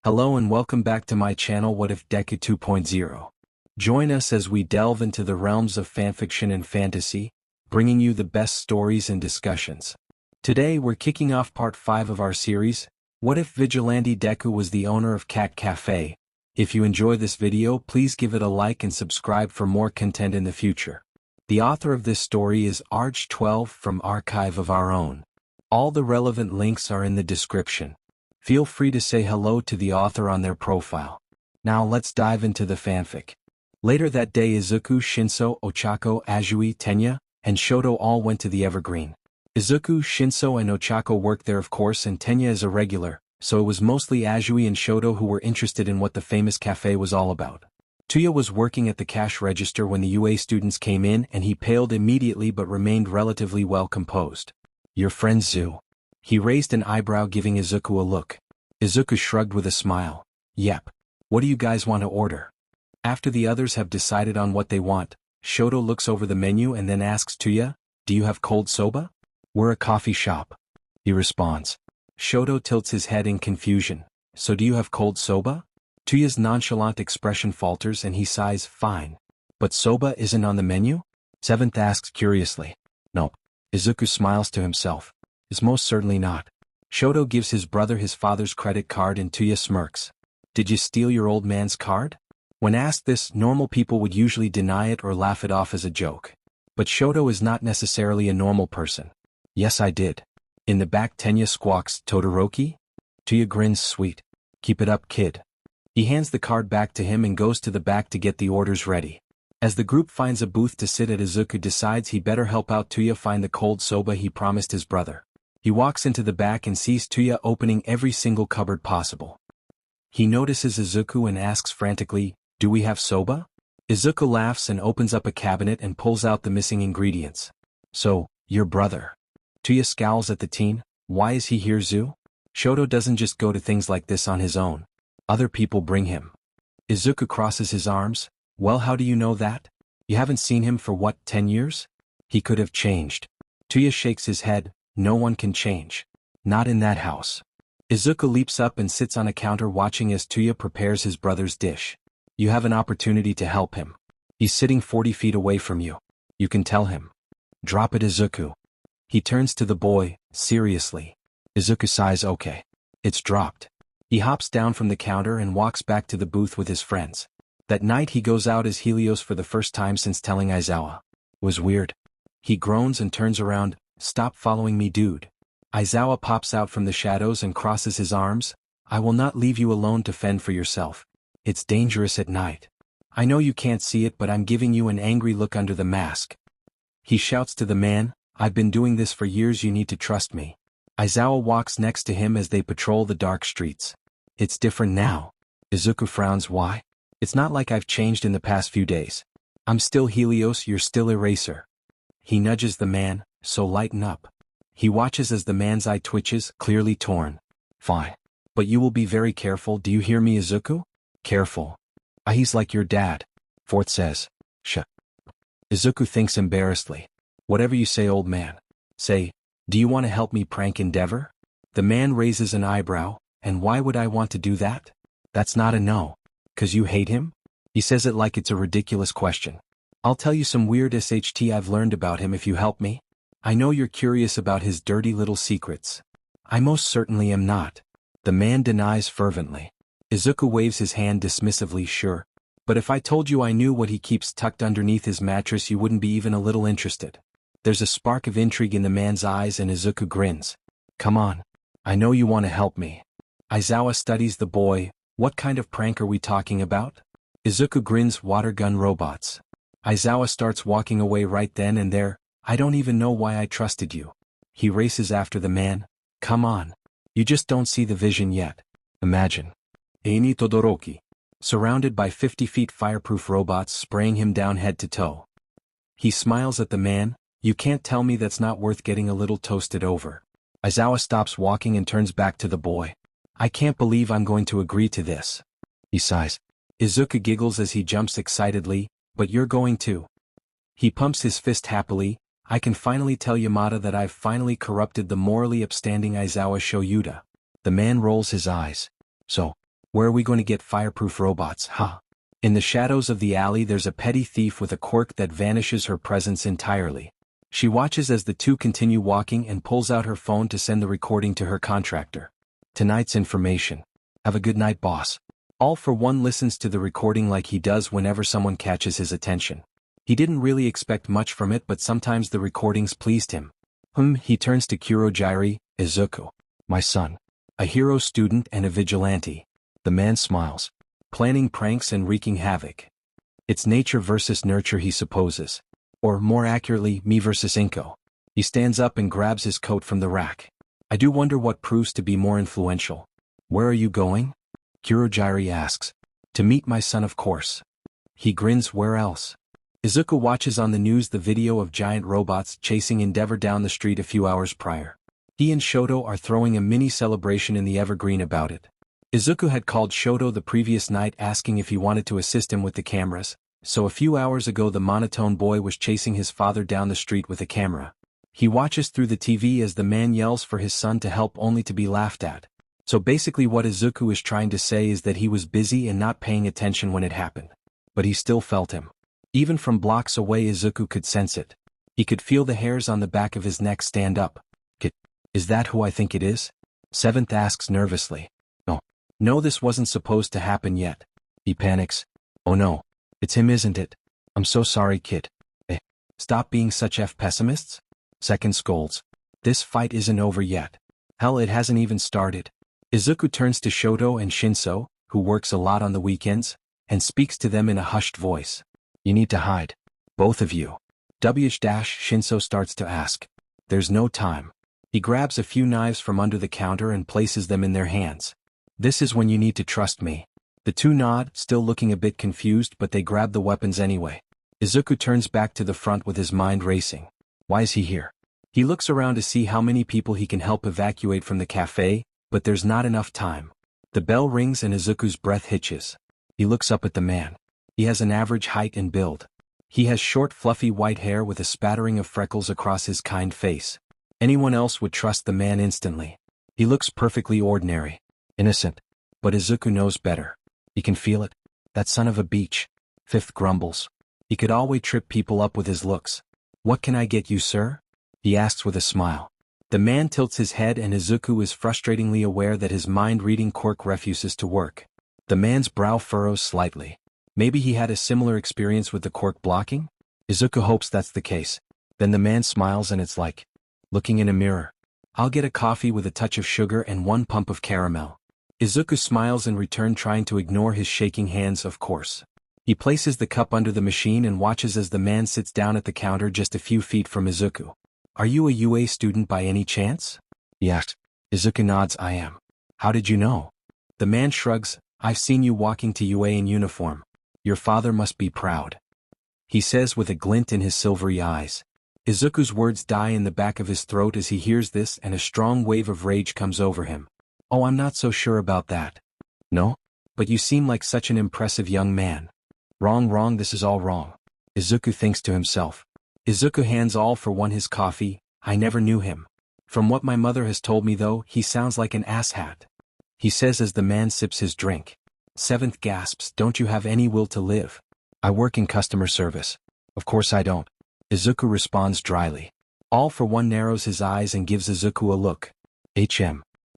Hello and welcome back to my channel What If Deku 2.0. Join us as we delve into the realms of fanfiction and fantasy, bringing you the best stories and discussions. Today we're kicking off part 5 of our series, What If Vigilante Deku was the owner of Cat Cafe? If you enjoy this video, please give it a like and subscribe for more content in the future. The author of this story is Arch12 from Archive of Our Own. All the relevant links are in the description. Feel free to say hello to the author on their profile. Now let's dive into the fanfic. Later that day, Izuku, Shinso, Ochako, Azui, Tenya, and Shoto all went to the Evergreen. Izuku, Shinso and Ochako worked there of course, and Tenya is a regular, so it was mostly Azui and Shoto who were interested in what the famous cafe was all about. Tuya was working at the cash register when the UA students came in, and he paled immediately but remained relatively well composed. "Your friend Zu." He raised an eyebrow, giving Izuku a look. Izuku shrugged with a smile. "Yep. What do you guys want to order?" After the others have decided on what they want, Shoto looks over the menu and then asks Tuya, "Do you have cold soba?" "We're a coffee shop," he responds. Shoto tilts his head in confusion. "So do you have cold soba?" Tuya's nonchalant expression falters and he sighs, "Fine. But soba isn't on the menu?" Seventh asks curiously. "Nope." Izuku smiles to himself. "Is most certainly not." Shoto gives his brother his father's credit card and Tuya smirks. "Did you steal your old man's card?" When asked this, normal people would usually deny it or laugh it off as a joke. But Shoto is not necessarily a normal person. "Yes, I did." In the back, Tenya squawks, "Todoroki?" Tuya grins, "Sweet. Keep it up, kid." He hands the card back to him and goes to the back to get the orders ready. As the group finds a booth to sit at, Izuku decides he better help out Tuya find the cold soba he promised his brother. He walks into the back and sees Tuya opening every single cupboard possible. He notices Izuku and asks frantically, "Do we have soba?" Izuku laughs and opens up a cabinet and pulls out the missing ingredients. "So, your brother." Tuya scowls at the teen. "Why is he here, Zu?" Shoto doesn't just go to things like this on his own. Other people bring him. Izuku crosses his arms. "Well, how do you know that? You haven't seen him for what, 10 years? He could have changed." Tuya shakes his head. "No one can change. Not in that house." Izuku leaps up and sits on a counter watching as Tuya prepares his brother's dish. "You have an opportunity to help him. He's sitting 40 feet away from you. You can tell him." "Drop it, Izuku." He turns to the boy, seriously. Izuku sighs, "Okay. It's dropped." He hops down from the counter and walks back to the booth with his friends. That night he goes out as Helios for the first time since telling Aizawa. "Was weird." He groans and turns around. "Stop following me, dude." Aizawa pops out from the shadows and crosses his arms. "I will not leave you alone to fend for yourself. It's dangerous at night. I know you can't see it, but I'm giving you an angry look under the mask." He shouts to the man, "I've been doing this for years, you need to trust me." Aizawa walks next to him as they patrol the dark streets. "It's different now." Izuku frowns. "Why?" "It's not like I've changed in the past few days. I'm still Helios, you're still Eraser." He nudges the man, "So lighten up." He watches as the man's eye twitches, clearly torn. "Fine. But you will be very careful, do you hear me, Izuku?" "Careful. He's like your dad." Fourth says. "Shh." Izuku thinks embarrassedly. "Whatever you say, old man." "Say, do you want to help me prank Endeavor?" The man raises an eyebrow. "And why would I want to do that?" "That's not a no. 'Cause you hate him?" He says it like it's a ridiculous question. "I'll tell you some weird SHT I've learned about him if you help me. I know you're curious about his dirty little secrets." "I most certainly am not." The man denies fervently. Izuku waves his hand dismissively. "Sure. But if I told you I knew what he keeps tucked underneath his mattress, you wouldn't be even a little interested." There's a spark of intrigue in the man's eyes and Izuku grins. "Come on. I know you want to help me." Aizawa studies the boy. "What kind of prank are we talking about?" Izuku grins. "Water gun robots." Aizawa starts walking away right then and there. "I don't even know why I trusted you." He races after the man. "Come on. You just don't see the vision yet. Imagine. Eini Todoroki. Surrounded by 50 feet fireproof robots spraying him down head to toe." He smiles at the man. "You can't tell me that's not worth getting a little toasted over." Aizawa stops walking and turns back to the boy. "I can't believe I'm going to agree to this." He sighs. Izuku giggles as he jumps excitedly. "But you're going to." He pumps his fist happily. "I can finally tell Yamada that I've finally corrupted the morally upstanding Aizawa Shoyuda." The man rolls his eyes. "So, Where are we going to get fireproof robots, huh? In the shadows of the alley there's a petty thief with a quirk that vanishes her presence entirely. She watches as the two continue walking and pulls out her phone to send the recording to her contractor. Tonight's information. Have a good night, boss. All for One listens to the recording like he does whenever someone catches his attention. He didn't really expect much from it, but sometimes the recordings pleased him. He turns to Kurojiri. Izuku. My son. A hero student and a vigilante. The man smiles. Planning pranks and wreaking havoc. It's nature versus nurture, he supposes. Or, more accurately, me versus Inko. He stands up and grabs his coat from the rack. I do wonder what proves to be more influential. Where are you going? Kurojiri asks. To meet my son, of course. He grins. Where else? Izuku watches on the news the video of giant robots chasing Endeavor down the street a few hours prior. He and Shoto are throwing a mini celebration in the Evergreen about it. Izuku had called Shoto the previous night asking if he wanted to assist him with the cameras, so a few hours ago the monotone boy was chasing his father down the street with a camera. He watches through the TV as the man yells for his son to help only to be laughed at. So basically what Izuku is trying to say is that he was busy and not paying attention when it happened. But he still felt him. Even from blocks away Izuku could sense it. He could feel the hairs on the back of his neck stand up. Is that who I think it is? Seventh asks nervously. No, this wasn't supposed to happen yet. He panics. Oh no. It's him, isn't it? I'm so sorry, kid. Stop being such pessimists? Second scolds. This fight isn't over yet. Hell, it hasn't even started. Izuku turns to Shoto and Shinso, who works a lot on the weekends, and speaks to them in a hushed voice. You need to hide. Both of you. Shinso starts to ask. There's no time. He grabs a few knives from under the counter and places them in their hands. This is when you need to trust me. The two nod, still looking a bit confused, but they grab the weapons anyway. Izuku turns back to the front with his mind racing. Why is he here? He looks around to see how many people he can help evacuate from the cafe, but there's not enough time. The bell rings and Izuku's breath hitches. He looks up at the man. He has an average height and build. He has short fluffy white hair with a spattering of freckles across his kind face. Anyone else would trust the man instantly. He looks perfectly ordinary. Innocent. But Izuku knows better. He can feel it. That son of a beach. Fifth grumbles. He could always trip people up with his looks. What can I get you, sir? He asks with a smile. The man tilts his head and Izuku is frustratingly aware that his mind-reading quirk refuses to work. The man's brow furrows slightly. Maybe he had a similar experience with the quirk blocking? Izuku hopes that's the case. Then the man smiles and it's like looking in a mirror. I'll get a coffee with a touch of sugar and 1 pump of caramel. Izuku smiles in return, trying to ignore his shaking hands, of course. He places the cup under the machine and watches as the man sits down at the counter just a few feet from Izuku. Are you a UA student by any chance? He asks. Izuku nods. I am. How did you know? The man shrugs. I've seen you walking to UA in uniform. Your father must be proud. He says with a glint in his silvery eyes. Izuku's words die in the back of his throat as he hears this, and a strong wave of rage comes over him. Oh, I'm not so sure about that. No? But you seem like such an impressive young man. Wrong, this is all wrong. Izuku thinks to himself. Izuku hands All for One his coffee. I never knew him. From what my mother has told me though, he sounds like an asshat. He says as the man sips his drink. Seventh gasps. Don't you have any will to live? I work in customer service. Of course I don't. Izuku responds dryly. All for One narrows his eyes and gives Izuku a look.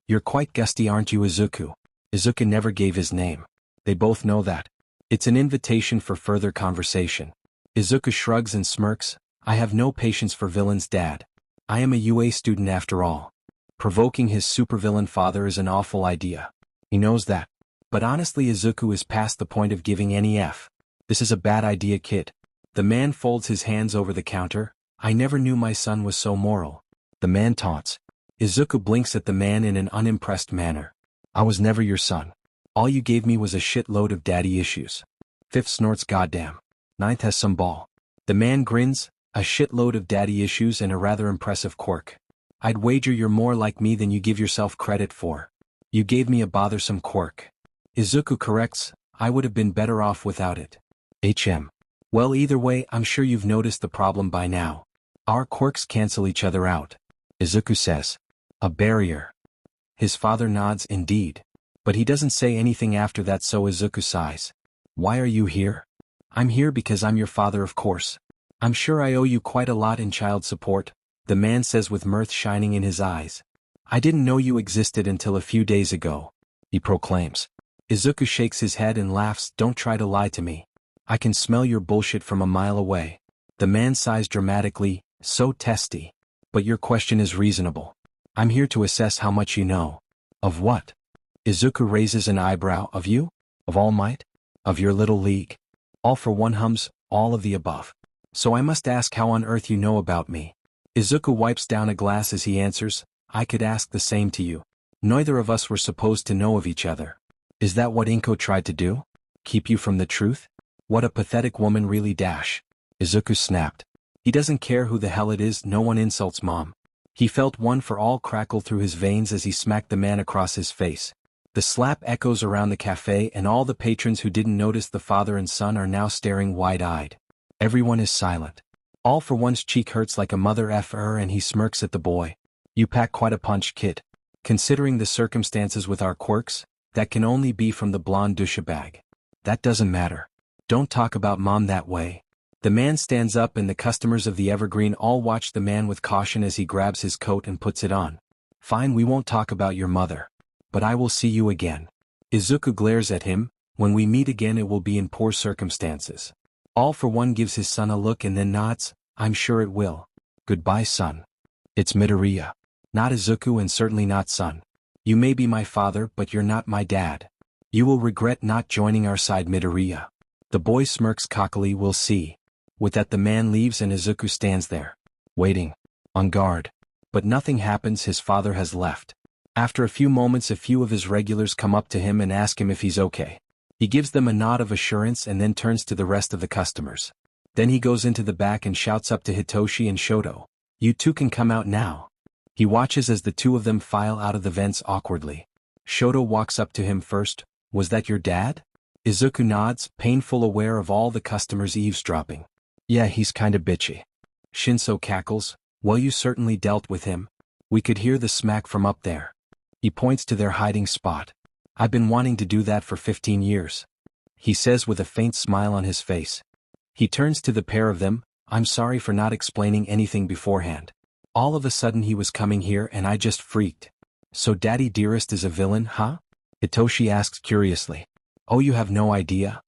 You're quite gusty, aren't you, Izuku? Izuku never gave his name. They both know that. It's an invitation for further conversation. Izuku shrugs and smirks. I have no patience for villains, Dad. I am a UA student after all. Provoking his supervillain father is an awful idea. He knows that. But honestly, Izuku is past the point of giving any F. This is a bad idea, kid. The man folds his hands over the counter. I never knew my son was so moral. The man taunts. Izuku blinks at the man in an unimpressed manner. I was never your son. All you gave me was a shitload of daddy issues. Fifth snorts. Goddamn. Ninth has some ball. The man grins. A shitload of daddy issues and a rather impressive quirk. I'd wager you're more like me than you give yourself credit for. You gave me a bothersome quirk. Izuku corrects. I would have been better off without it. Well, either way, I'm sure you've noticed the problem by now. Our quirks cancel each other out. Izuku says. A barrier. His father nods. Indeed. But he doesn't say anything after that, so Izuku sighs. Why are you here? I'm here because I'm your father, of course. I'm sure I owe you quite a lot in child support, the man says with mirth shining in his eyes. I didn't know you existed until a few days ago, he proclaims. Izuku shakes his head and laughs. Don't try to lie to me. I can smell your bullshit from a mile away. The man sighs dramatically, so testy. But your question is reasonable. I'm here to assess how much you know. Of what? Izuku raises an eyebrow. Of you? Of All Might? Of your little league? All for one hums, all of the above. So I must ask how on earth you know about me. Izuku wipes down a glass as he answers, I could ask the same to you. Neither of us were supposed to know of each other. Is that what Inko tried to do? Keep you from the truth? What a pathetic woman, really. Izuku snapped. He doesn't care who the hell it is, no one insults mom. He felt one for all crackle through his veins as he smacked the man across his face. The slap echoes around the cafe and all the patrons who didn't notice the father and son are now staring wide-eyed. Everyone is silent. All for one's cheek hurts like a mother effer and he smirks at the boy. You pack quite a punch, kid. Considering the circumstances with our quirks, that can only be from the blonde douchebag. That doesn't matter. Don't talk about mom that way. The man stands up and the customers of the Evergreen all watch the man with caution as he grabs his coat and puts it on. Fine, we won't talk about your mother. But I will see you again. Izuku glares at him. When we meet again it will be in poor circumstances. All for one gives his son a look and then nods. I'm sure it will. Goodbye, son. It's Midoriya. Not Izuku and certainly not son. You may be my father but you're not my dad. You will regret not joining our side, Midoriya. The boy smirks cockily. We'll see. With that the man leaves and Izuku stands there, waiting, on guard. But nothing happens. His father has left. After a few moments a few of his regulars come up to him and ask him if he's okay. He gives them a nod of assurance and then turns to the rest of the customers. Then he goes into the back and shouts up to Hitoshi and Shoto. You two can come out now. He watches as the two of them file out of the vents awkwardly. Shoto walks up to him first. Was that your dad? Izuku nods, painful aware of all the customers eavesdropping. Yeah, he's kinda bitchy. Shinso cackles. Well, you certainly dealt with him. We could hear the smack from up there. He points to their hiding spot. I've been wanting to do that for 15 years. He says with a faint smile on his face. He turns to the pair of them. I'm sorry for not explaining anything beforehand. All of a sudden he was coming here and I just freaked. So Daddy Dearest is a villain, huh? Hitoshi asks curiously. Oh, you have no idea?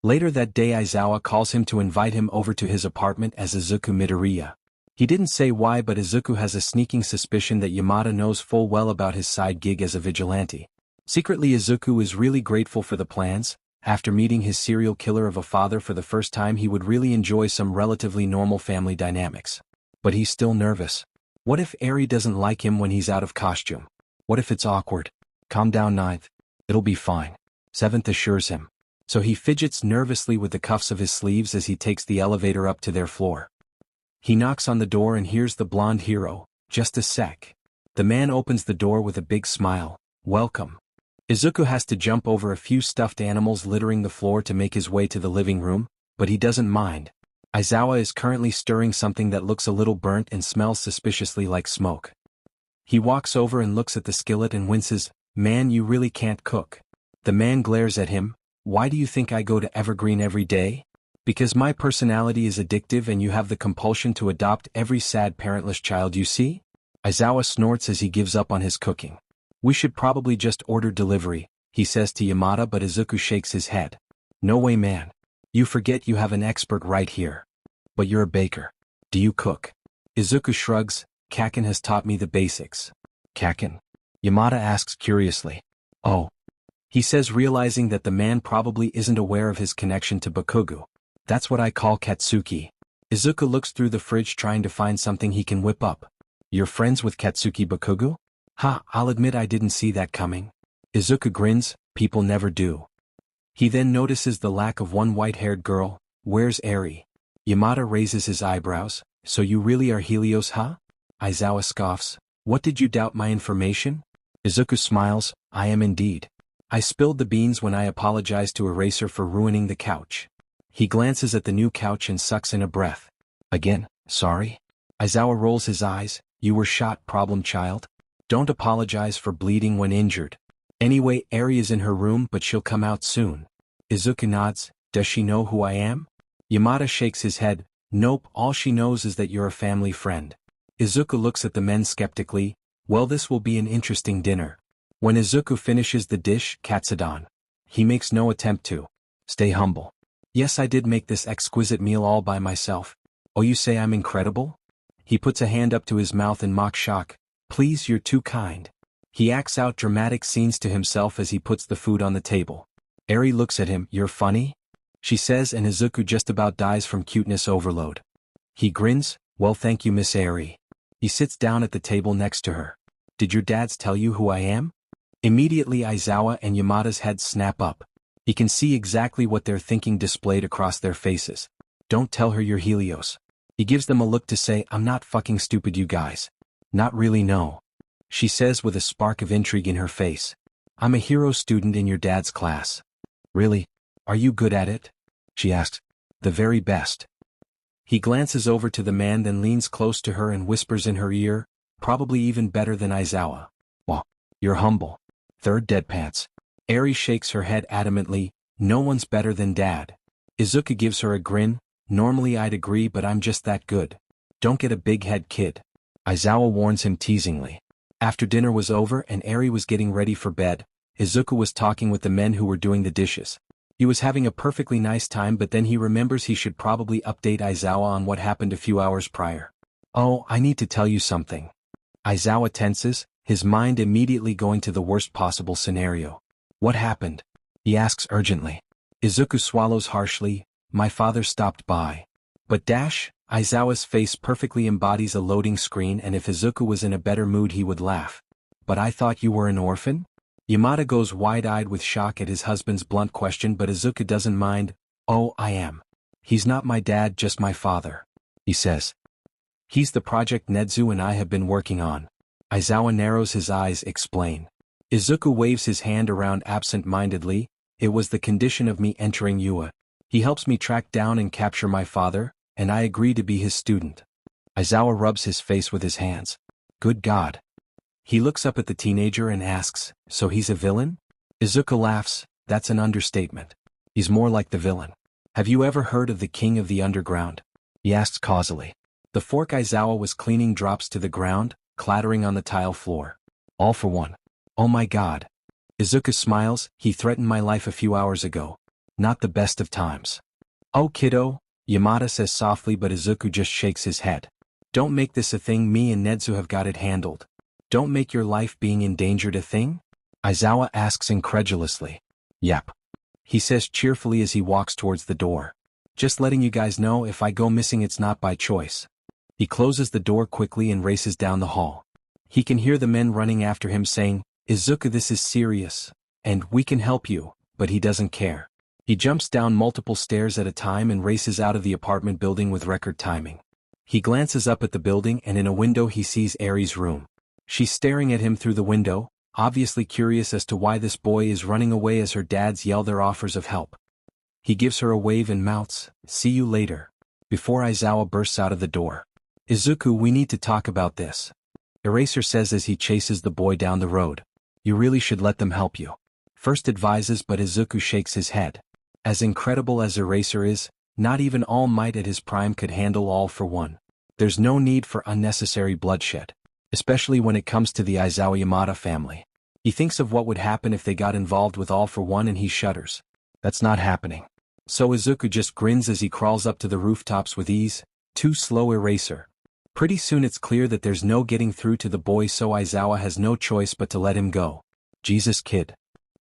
Later that day Aizawa calls him to invite him over to his apartment as Izuku Midoriya. He didn't say why, but Izuku has a sneaking suspicion that Yamada knows full well about his side gig as a vigilante. Secretly Izuku is really grateful for the plans. After meeting his serial killer of a father for the first time he would really enjoy some relatively normal family dynamics. But he's still nervous. What if Eri doesn't like him when he's out of costume? What if it's awkward? Calm down, Ninth. It'll be fine. Seventh assures him. So he fidgets nervously with the cuffs of his sleeves as he takes the elevator up to their floor. He knocks on the door and hears the blonde hero. Just a sec. The man opens the door with a big smile. Welcome. Izuku has to jump over a few stuffed animals littering the floor to make his way to the living room, but he doesn't mind. Aizawa is currently stirring something that looks a little burnt and smells suspiciously like smoke. He walks over and looks at the skillet and winces. Man, you really can't cook. The man glares at him. Why do you think I go to Evergreen every day? Because my personality is addictive and you have the compulsion to adopt every sad parentless child you see? Aizawa snorts as he gives up on his cooking. We should probably just order delivery, he says to Yamada, but Izuku shakes his head. No way, man. You forget you have an expert right here. But you're a baker. Do you cook? Izuku shrugs. Kaken has taught me the basics. Kaken? Yamada asks curiously. Oh. He says, realizing that the man probably isn't aware of his connection to Bakugo. That's what I call Katsuki. Izuku looks through the fridge trying to find something he can whip up. You're friends with Katsuki Bakugo? Ha, I'll admit I didn't see that coming. Izuku grins. People never do. He then notices the lack of one white-haired girl. Where's Eri? Yamada raises his eyebrows. So you really are Helios, huh? Aizawa scoffs. What, did you doubt my information? Izuku smiles. I am indeed. I spilled the beans when I apologized to Eraser for ruining the couch. He glances at the new couch and sucks in a breath. Again, sorry? Aizawa rolls his eyes. You were shot, problem child. Don't apologize for bleeding when injured. Anyway, Eri is in her room but she'll come out soon. Izuku nods. Does she know who I am? Yamada shakes his head. Nope, all she knows is that you're a family friend. Izuku looks at the men skeptically. Well, this will be an interesting dinner. When Izuku finishes the dish, Katsudon. He makes no attempt to stay humble. Yes, I did make this exquisite meal all by myself. Oh, you say I'm incredible? He puts a hand up to his mouth in mock shock. Please, you're too kind. He acts out dramatic scenes to himself as he puts the food on the table. Eri looks at him. You're funny? She says, and Izuku just about dies from cuteness overload. He grins. Well, thank you, Miss Eri. He sits down at the table next to her. Did your dads tell you who I am? Immediately Aizawa and Yamada's heads snap up. He can see exactly what they're thinking displayed across their faces. Don't tell her you're Helios. He gives them a look to say, I'm not fucking stupid, you guys. Not really, no. She says with a spark of intrigue in her face. I'm a hero student in your dad's class. Really? Are you good at it? She asks. The very best. He glances over to the man, then leans close to her and whispers in her ear, probably even better than Aizawa. Well, you're humble. Third deadpants. Eri shakes her head adamantly. No one's better than Dad. Izuku gives her a grin. Normally I'd agree, but I'm just that good. Don't get a big head, kid. Aizawa warns him teasingly. After dinner was over and Eri was getting ready for bed, Izuku was talking with the men who were doing the dishes. He was having a perfectly nice time, but then he remembers he should probably update Aizawa on what happened a few hours prior. Oh, I need to tell you something. Aizawa tenses, his mind immediately going to the worst possible scenario. What happened? He asks urgently. Izuku swallows harshly. My father stopped by. But Aizawa's face perfectly embodies a loading screen, and if Izuku was in a better mood he would laugh. But I thought you were an orphan? Yamada goes wide-eyed with shock at his husband's blunt question, but Izuku doesn't mind. Oh, I am. He's not my dad, just my father. He says. He's the project Nedzu and I have been working on. Aizawa narrows his eyes. Explain. Izuku waves his hand around absent-mindedly. It was the condition of me entering UA. He helps me track down and capture my father, and I agree to be his student. Aizawa rubs his face with his hands. Good God. He looks up at the teenager and asks, so he's a villain? Izuku laughs. That's an understatement. He's more like the villain. Have you ever heard of the King of the Underground? He asks causally. The fork Aizawa was cleaning drops to the ground, clattering on the tile floor. All for one. Oh my God. Izuku smiles. He threatened my life a few hours ago. Not the best of times. Oh kiddo, Yamada says softly, but Izuku just shakes his head. Don't make this a thing. Me and Nedzu have got it handled. Don't make your life being endangered a thing? Aizawa asks incredulously. Yep. He says cheerfully as he walks towards the door. Just letting you guys know, if I go missing it's not by choice. He closes the door quickly and races down the hall. He can hear the men running after him saying, Izuku, this is serious, and we can help you, but he doesn't care. He jumps down multiple stairs at a time and races out of the apartment building with record timing. He glances up at the building and in a window he sees Eri's room. She's staring at him through the window, obviously curious as to why this boy is running away as her dads yell their offers of help. He gives her a wave and mouths, see you later, before Aizawa bursts out of the door. Izuku, we need to talk about this. Eraser says as he chases the boy down the road. You really should let them help you. First advises, but Izuku shakes his head. As incredible as Eraser is, not even All Might at his prime could handle All for One. There's no need for unnecessary bloodshed. Especially when it comes to the Aizawa Yamada family. He thinks of what would happen if they got involved with All for One and he shudders. That's not happening. So Izuku just grins as he crawls up to the rooftops with ease. Too slow, Eraser. Pretty soon it's clear that there's no getting through to the boy, so Aizawa has no choice but to let him go. Jesus, kid.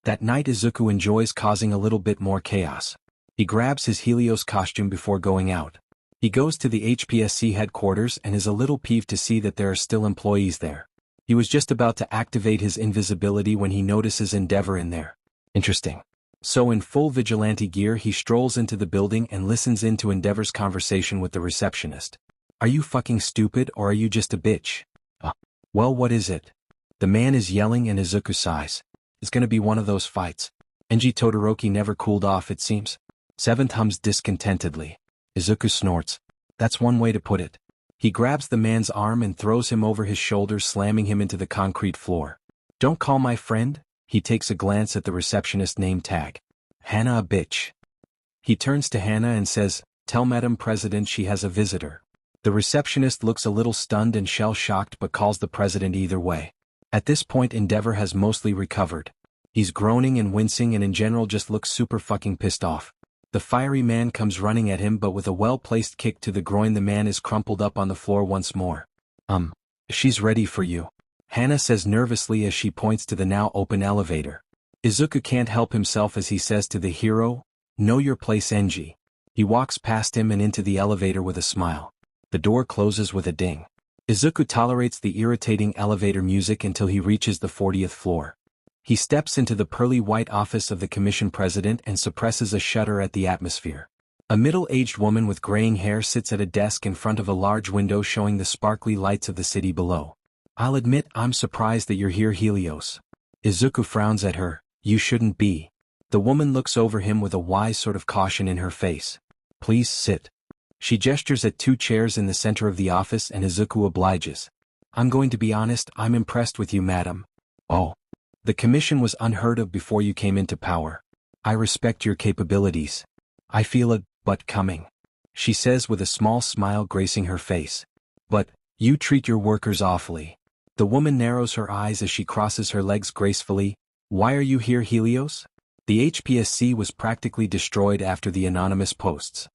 That night Izuku enjoys causing a little bit more chaos. He grabs his Helios costume before going out. He goes to the HPSC headquarters and is a little peeved to see that there are still employees there. He was just about to activate his invisibility when he notices Endeavor in there. Interesting. So in full vigilante gear he strolls into the building and listens in to Endeavor's conversation with the receptionist. Are you fucking stupid or are you just a bitch? Well, what is it? The man is yelling and Izuku sighs. It's gonna be one of those fights. Enji Todoroki never cooled off, it seems. Seventh hums discontentedly. Izuku snorts. That's one way to put it. He grabs the man's arm and throws him over his shoulder, slamming him into the concrete floor. Don't call my friend, He takes a glance at the receptionist name tag. Hannah a bitch. He turns to Hannah and says, "Tell Madam President she has a visitor." The receptionist looks a little stunned and shell-shocked but calls the president either way. At this point Endeavor has mostly recovered. He's groaning and wincing and in general just looks super fucking pissed off. The fiery man comes running at him but with a well-placed kick to the groin the man is crumpled up on the floor once more. She's ready for you," Hannah says nervously as she points to the now open elevator. Izuku can't help himself as he says to the hero, "Know your place, Enji." He walks past him and into the elevator with a smile. The door closes with a ding. Izuku tolerates the irritating elevator music until he reaches the 40th floor. He steps into the pearly white office of the commission president and suppresses a shudder at the atmosphere. A middle-aged woman with graying hair sits at a desk in front of a large window showing the sparkly lights of the city below. "I'll admit I'm surprised that you're here, Helios." Izuku frowns at her. "You shouldn't be." The woman looks over him with a wise sort of caution in her face. "Please sit." She gestures at 2 chairs in the center of the office and Izuku obliges. "I'm going to be honest, I'm impressed with you, madam." "Oh. The commission was unheard of before you came into power. I respect your capabilities. I feel a but coming," she says with a small smile gracing her face. "But, you treat your workers awfully." The woman narrows her eyes as she crosses her legs gracefully. "Why are you here, Helios?" The HPSC was practically destroyed after the anonymous posts.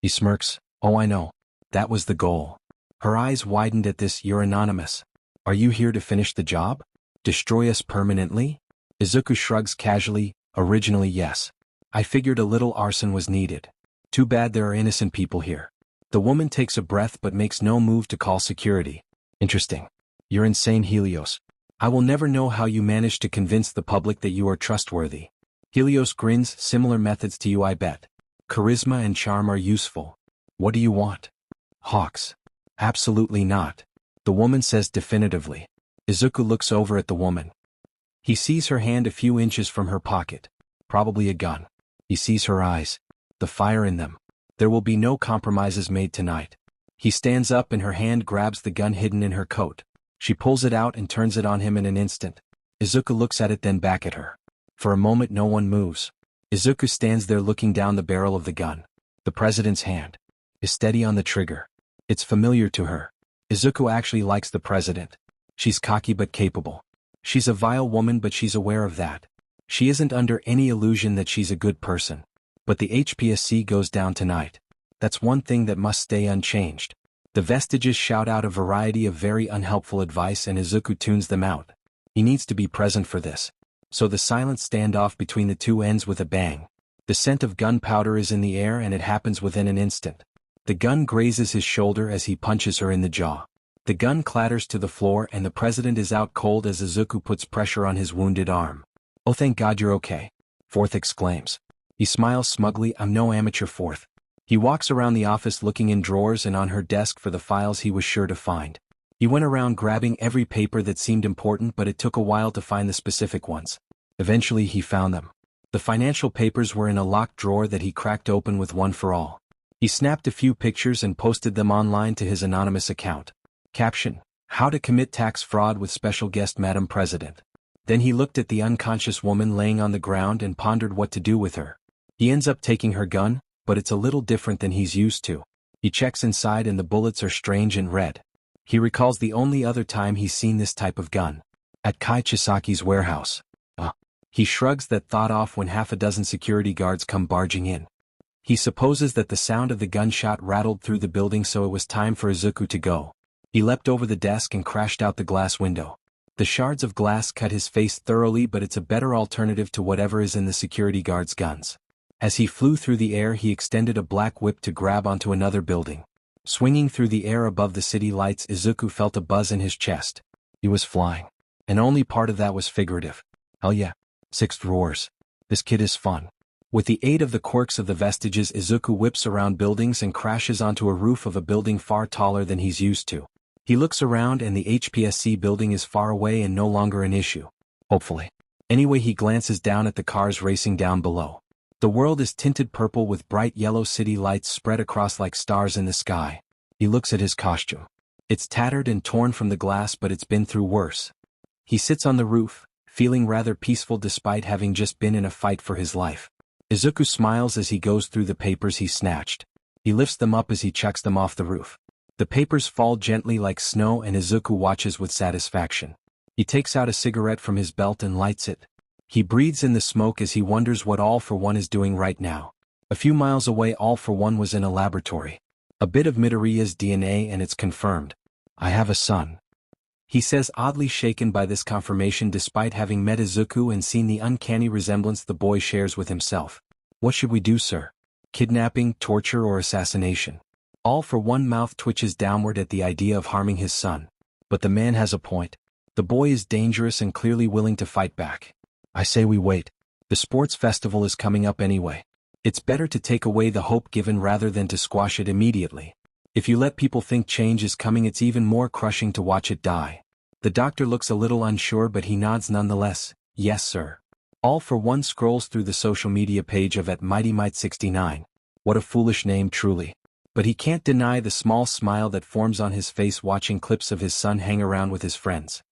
He smirks. "Oh, I know. That was the goal." Her eyes widened at this. "You're anonymous. Are you here to finish the job? Destroy us permanently?" Izuku shrugs casually. "Originally yes. I figured a little arson was needed. Too bad there are innocent people here." The woman takes a breath but makes no move to call security. "Interesting. You're insane, Helios. I will never know how you managed to convince the public that you are trustworthy." Helios grins. "Similar methods to you, I bet. Charisma and charm are useful. What do you want? Hawks?" "Absolutely not," the woman says definitively. Izuku looks over at the woman. He sees her hand a few inches from her pocket. Probably a gun. He sees her eyes. The fire in them. There will be no compromises made tonight. He stands up and her hand grabs the gun hidden in her coat. She pulls it out and turns it on him in an instant. Izuku looks at it then back at her. For a moment no one moves. Izuku stands there looking down the barrel of the gun. The president's hand is steady on the trigger. It's familiar to her. Izuku actually likes the president. She's cocky but capable. She's a vile woman but she's aware of that. She isn't under any illusion that she's a good person. But the HPSC goes down tonight. That's one thing that must stay unchanged. The vestiges shout out a variety of very unhelpful advice and Izuku tunes them out. He needs to be present for this. So the silent standoff between the two ends with a bang. The scent of gunpowder is in the air and it happens within an instant. The gun grazes his shoulder as he punches her in the jaw. The gun clatters to the floor and the president is out cold as Izuku puts pressure on his wounded arm. "Oh, thank God you're okay," Fourth exclaims. He smiles smugly. "I'm no amateur, Fourth." He walks around the office looking in drawers and on her desk for the files he was sure to find. He went around grabbing every paper that seemed important but it took a while to find the specific ones. Eventually he found them. The financial papers were in a locked drawer that he cracked open with one for all. He snapped a few pictures and posted them online to his anonymous account. Caption: "How to commit tax fraud with special guest Madam President." Then he looked at the unconscious woman laying on the ground and pondered what to do with her. He ends up taking her gun, but it's a little different than he's used to. He checks inside and the bullets are strange and red. He recalls the only other time he's seen this type of gun. At Kai Chisaki's warehouse. He shrugs that thought off when half a dozen security guards come barging in. He supposes that the sound of the gunshot rattled through the building so it was time for Izuku to go. He leapt over the desk and crashed out the glass window. The shards of glass cut his face thoroughly but it's a better alternative to whatever is in the security guards' guns. As he flew through the air he extended a black whip to grab onto another building. Swinging through the air above the city lights Izuku felt a buzz in his chest. He was flying. And only part of that was figurative. Hell yeah. Sixth roars. This kid is fun. With the aid of the quirks of the vestiges Izuku whips around buildings and crashes onto a roof of a building far taller than he's used to. He looks around and the HPSC building is far away and no longer an issue. Hopefully. Anyway he glances down at the cars racing down below. The world is tinted purple with bright yellow city lights spread across like stars in the sky. He looks at his costume. It's tattered and torn from the glass but it's been through worse. He sits on the roof, feeling rather peaceful despite having just been in a fight for his life. Izuku smiles as he goes through the papers he snatched. He lifts them up as he chucks them off the roof. The papers fall gently like snow and Izuku watches with satisfaction. He takes out a cigarette from his belt and lights it. He breathes in the smoke as he wonders what All for One is doing right now. A few miles away, All for One was in a laboratory. A bit of Midoriya's DNA and it's confirmed. I have a son. He says, oddly shaken by this confirmation despite having met Izuku and seen the uncanny resemblance the boy shares with himself. What should we do, sir? Kidnapping, torture, or assassination? All for One mouth twitches downward at the idea of harming his son. But the man has a point. The boy is dangerous and clearly willing to fight back. I say we wait. The sports festival is coming up anyway. It's better to take away the hope given rather than to squash it immediately. If you let people think change is coming, it's even more crushing to watch it die. The doctor looks a little unsure, but he nods nonetheless. Yes, sir. All for One scrolls through the social media page of @MightyMight69. What a foolish name, truly. But he can't deny the small smile that forms on his face watching clips of his son hang around with his friends.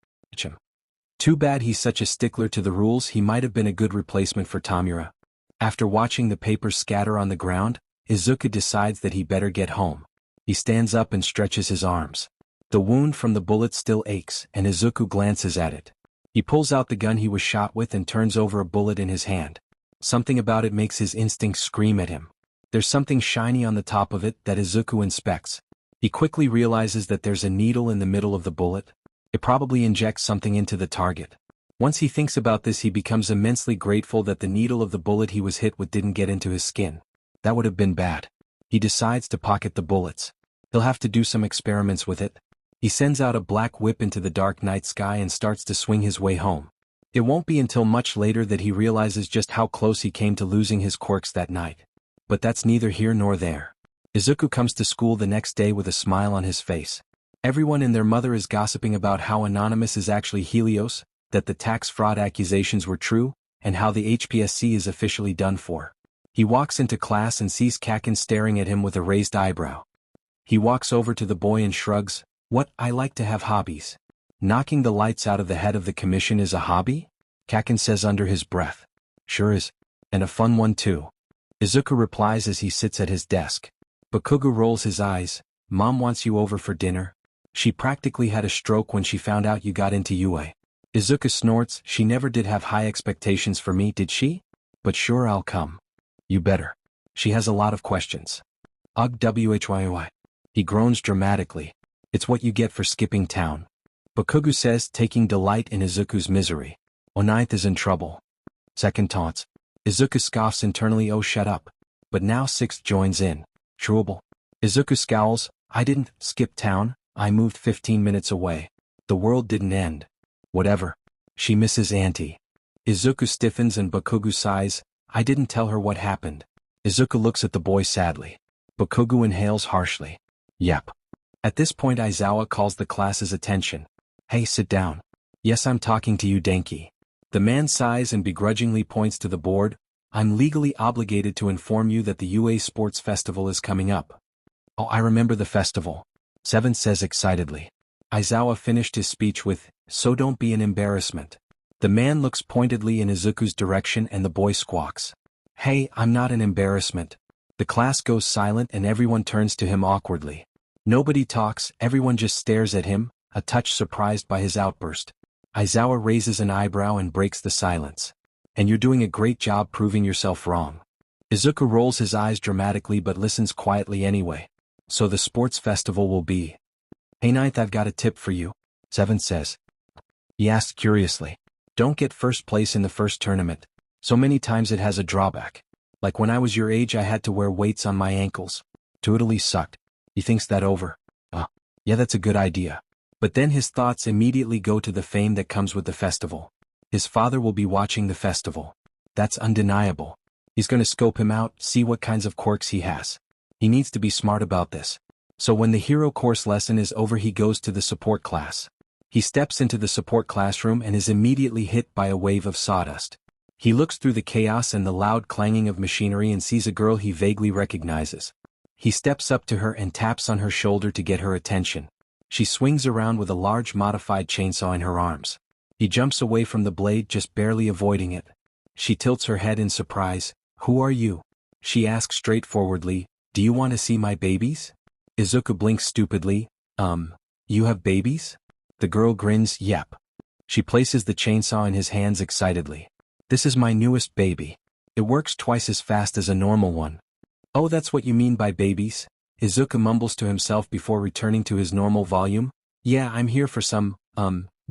Too bad he's such a stickler to the rules. He might have been a good replacement for Tamura. After watching the papers scatter on the ground, Izuku decides that he better get home. He stands up and stretches his arms. The wound from the bullet still aches, and Izuku glances at it. He pulls out the gun he was shot with and turns over a bullet in his hand. Something about it makes his instincts scream at him. There's something shiny on the top of it that Izuku inspects. He quickly realizes that there's a needle in the middle of the bullet. It probably injects something into the target. Once he thinks about this, he becomes immensely grateful that the needle of the bullet he was hit with didn't get into his skin. That would have been bad. He decides to pocket the bullets. He'll have to do some experiments with it. He sends out a black whip into the dark night sky and starts to swing his way home. It won't be until much later that he realizes just how close he came to losing his quirks that night. But that's neither here nor there. Izuku comes to school the next day with a smile on his face. Everyone and their mother is gossiping about how Anonymous is actually Helios, that the tax fraud accusations were true, and how the HPSC is officially done for. He walks into class and sees Kaken staring at him with a raised eyebrow. He walks over to the boy and shrugs. What? I like to have hobbies. Knocking the lights out of the head of the commission is a hobby? Kaken says under his breath. Sure is. And a fun one too. Izuku replies as he sits at his desk. Bakugo rolls his eyes. Mom wants you over for dinner. She practically had a stroke when she found out you got into UA. Izuku snorts. She never did have high expectations for me, did she? But sure, I'll come. You better. She has a lot of questions. Ugh, whyy. He groans dramatically. It's what you get for skipping town. Bakugo says, taking delight in Izuku's misery. Ninth is in trouble. Second taunts. Izuku scoffs internally. Oh, shut up. But now Sixth joins in. Trouble. Izuku scowls. I didn't skip town. I moved 15 minutes away. The world didn't end. Whatever. She misses Auntie. Izuku stiffens and Bakugo sighs. I didn't tell her what happened. Izuku looks at the boy sadly. Bakugo inhales harshly. Yep. At this point, Aizawa calls the class's attention. Hey, sit down. Yes, I'm talking to you, Denki. The man sighs and begrudgingly points to the board. I'm legally obligated to inform you that the UA Sports Festival is coming up. Oh, I remember the festival. Seven says excitedly. Aizawa finished his speech with, so don't be an embarrassment. The man looks pointedly in Izuku's direction and the boy squawks. Hey, I'm not an embarrassment. The class goes silent and everyone turns to him awkwardly. Nobody talks, everyone just stares at him, a touch surprised by his outburst. Aizawa raises an eyebrow and breaks the silence. And you're doing a great job proving yourself wrong. Izuku rolls his eyes dramatically but listens quietly anyway. So the sports festival will be. Hey Ninth, I've got a tip for you. Seven says. He asked curiously. Don't get first place in the first tournament. So many times it has a drawback. Like when I was your age, I had to wear weights on my ankles. Totally sucked. He thinks that over. Yeah, that's a good idea. But then his thoughts immediately go to the fame that comes with the festival. His father will be watching the festival. That's undeniable. He's gonna scope him out, see what kinds of quirks he has. He needs to be smart about this. So when the hero course lesson is over, he goes to the support class. He steps into the support classroom and is immediately hit by a wave of sawdust. He looks through the chaos and the loud clanging of machinery and sees a girl he vaguely recognizes. He steps up to her and taps on her shoulder to get her attention. She swings around with a large modified chainsaw in her arms. He jumps away from the blade, just barely avoiding it. She tilts her head in surprise. Who are you? She asks straightforwardly, do you want to see my babies? Izuku blinks stupidly. You have babies? The girl grins, yep. She places the chainsaw in his hands excitedly. This is my newest baby. It works twice as fast as a normal one. Oh, that's what you mean by babies? Izuku mumbles to himself before returning to his normal volume. Yeah, I'm here for some,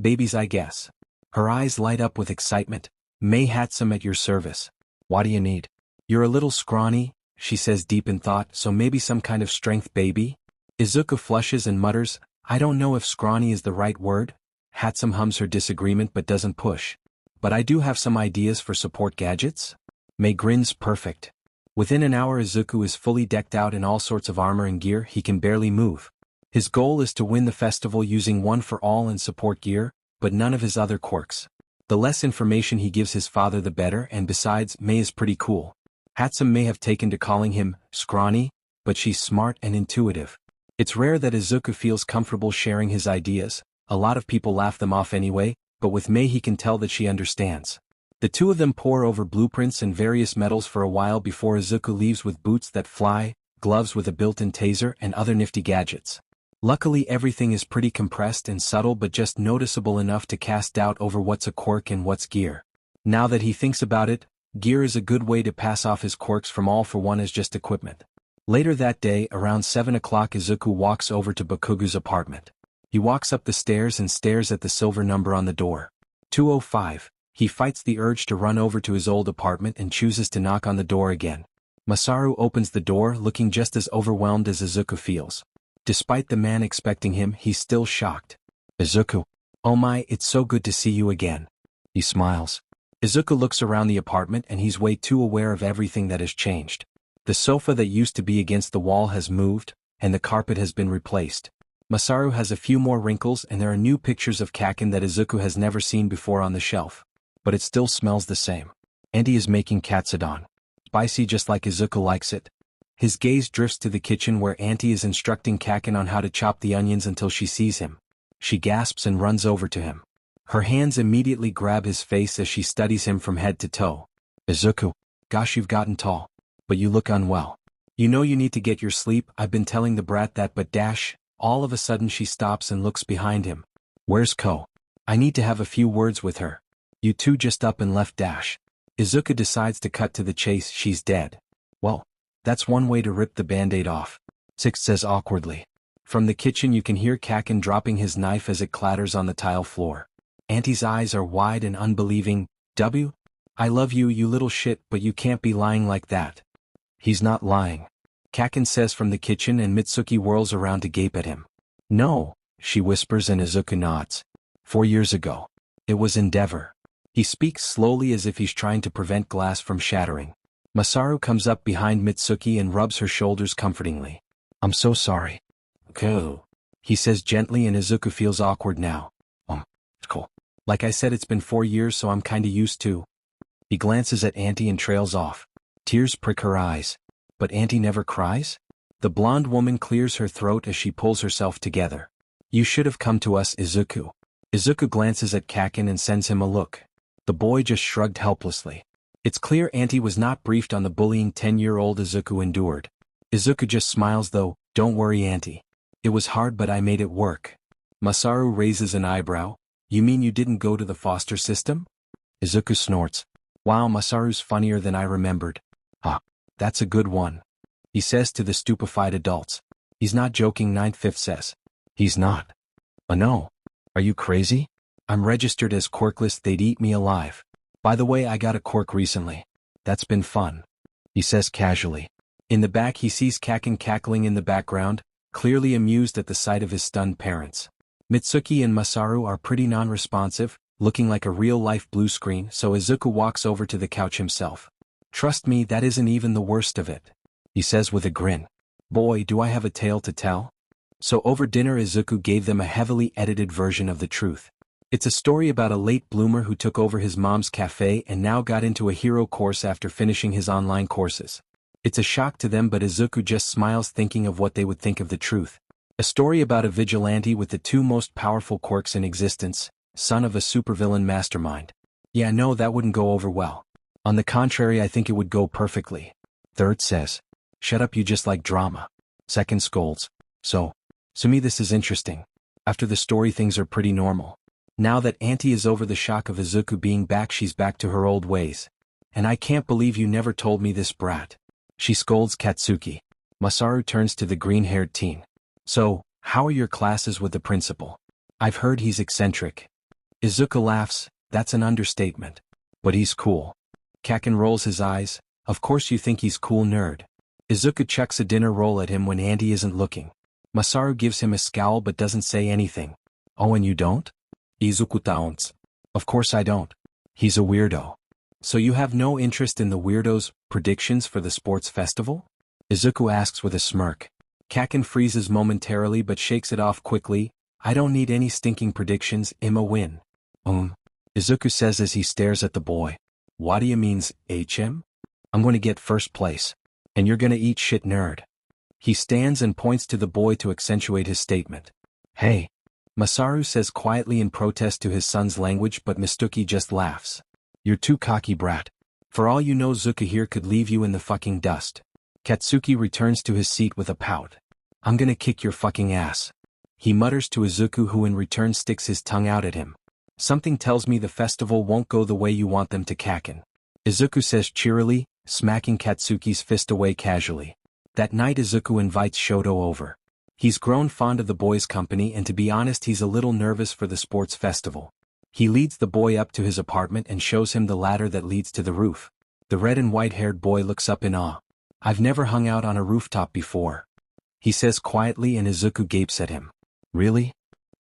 babies I guess. Her eyes light up with excitement. May Hatsum at your service. What do you need? You're a little scrawny, she says deep in thought, so maybe some kind of strength baby? Izuku flushes and mutters, I don't know if scrawny is the right word. Hatsum hums her disagreement but doesn't push. But I do have some ideas for support gadgets? May grins, perfect. Within an hour Izuku is fully decked out in all sorts of armor and gear. He can barely move. His goal is to win the festival using one for all and support gear, but none of his other quirks. The less information he gives his father the better, and besides, May is pretty cool. Hatsum may have taken to calling him scrawny, but she's smart and intuitive. It's rare that Izuku feels comfortable sharing his ideas. A lot of people laugh them off anyway, but with May he can tell that she understands. The two of them pore over blueprints and various metals for a while before Izuku leaves with boots that fly, gloves with a built-in taser, and other nifty gadgets. Luckily everything is pretty compressed and subtle, but just noticeable enough to cast doubt over what's a quirk and what's gear. Now that he thinks about it, gear is a good way to pass off his quirks from all for one as just equipment. Later that day, around 7 o'clock, Izuku walks over to Bakugu's apartment. He walks up the stairs and stares at the silver number on the door. 205. He fights the urge to run over to his old apartment and chooses to knock on the door again. Masaru opens the door, looking just as overwhelmed as Izuku feels. Despite the man expecting him, he's still shocked. Izuku. Oh my, it's so good to see you again. He smiles. Izuku looks around the apartment and he's way too aware of everything that has changed. The sofa that used to be against the wall has moved, and the carpet has been replaced. Masaru has a few more wrinkles and there are new pictures of Kaken that Izuku has never seen before on the shelf. But it still smells the same. Auntie is making katsudon. Spicy just like Izuku likes it. His gaze drifts to the kitchen where Auntie is instructing Kaken on how to chop the onions until she sees him. She gasps and runs over to him. Her hands immediately grab his face as she studies him from head to toe. Izuku, gosh, you've gotten tall. But you look unwell. You know you need to get your sleep. I've been telling the brat that, but dash. All of a sudden she stops and looks behind him. Where's Ko? I need to have a few words with her. You two just up and left dash. Izuku decides to cut to the chase. She's dead. Well, that's one way to rip the band-aid off. Six says awkwardly. From the kitchen you can hear Kaken dropping his knife as it clatters on the tile floor. Auntie's eyes are wide and unbelieving. W? I love you, you little shit, but you can't be lying like that. He's not lying. Kaken says from the kitchen, and Mitsuki whirls around to gape at him. No, she whispers, and Izuku nods. 4 years ago. It was Endeavor. He speaks slowly as if he's trying to prevent glass from shattering. Masaru comes up behind Mitsuki and rubs her shoulders comfortingly. I'm so sorry. Cool. He says gently, and Izuku feels awkward now. Cool. Like I said, it's been 4 years, so I'm kinda used to. He glances at Auntie and trails off. Tears prick her eyes. But Auntie never cries? The blonde woman clears her throat as she pulls herself together. You should have come to us, Izuku. Izuku glances at Kaken and sends him a look. The boy just shrugged helplessly. It's clear Auntie was not briefed on the bullying 10-year-old Izuku endured. Izuku just smiles though. Don't worry, Auntie. It was hard, but I made it work. Masaru raises an eyebrow. You mean you didn't go to the foster system? Izuku snorts. Wow, Masaru's funnier than I remembered. That's a good one. He says to the stupefied adults. He's not joking, 9/5 says. He's not. Oh no. Are you crazy? I'm registered as quirkless, they'd eat me alive. By the way, I got a quirk recently. That's been fun. He says casually. In the back he sees Kaken cackling in the background, clearly amused at the sight of his stunned parents. Mitsuki and Masaru are pretty non-responsive, looking like a real-life blue screen, so Izuku walks over to the couch himself. Trust me, that isn't even the worst of it. He says with a grin. Boy, do I have a tale to tell. So over dinner Izuku gave them a heavily edited version of the truth. It's a story about a late bloomer who took over his mom's cafe and now got into a hero course after finishing his online courses. It's a shock to them, but Izuku just smiles thinking of what they would think of the truth. A story about a vigilante with the two most powerful quirks in existence, son of a supervillain mastermind. Yeah, no, that wouldn't go over well. On the contrary, I think it would go perfectly. Third says, shut up, you just like drama. Second scolds, so me this is interesting. After the story things are pretty normal. Now that Auntie is over the shock of Izuku being back, she's back to her old ways. And I can't believe you never told me this, brat. She scolds Katsuki. Masaru turns to the green-haired teen. So, how are your classes with the principal? I've heard he's eccentric. Izuku laughs, that's an understatement. But he's cool. Kaken rolls his eyes, of course you think he's cool, nerd. Izuku chucks a dinner roll at him when Auntie isn't looking. Masaru gives him a scowl but doesn't say anything. Oh, and you don't? Izuku taunts. Of course I don't. He's a weirdo. So you have no interest in the weirdos' predictions for the sports festival? Izuku asks with a smirk. Kaken freezes momentarily but shakes it off quickly. I don't need any stinking predictions, I'm a win. Izuku says as he stares at the boy. What do you means, HM? I'm going to get first place. And you're gonna eat shit, nerd. He stands and points to the boy to accentuate his statement. Hey. Masaru says quietly in protest to his son's language, but Mistuki just laughs. You're too cocky, brat. For all you know, Zuka here could leave you in the fucking dust. Katsuki returns to his seat with a pout. I'm gonna kick your fucking ass. He mutters to Izuku, who in return sticks his tongue out at him. Something tells me the festival won't go the way you want them to, Kaken. Izuku says cheerily, smacking Katsuki's fist away casually. That night Izuku invites Shoto over. He's grown fond of the boy's company, and to be honest he's a little nervous for the sports festival. He leads the boy up to his apartment and shows him the ladder that leads to the roof. The red and white-haired boy looks up in awe. I've never hung out on a rooftop before. He says quietly, and Izuku gapes at him. Really?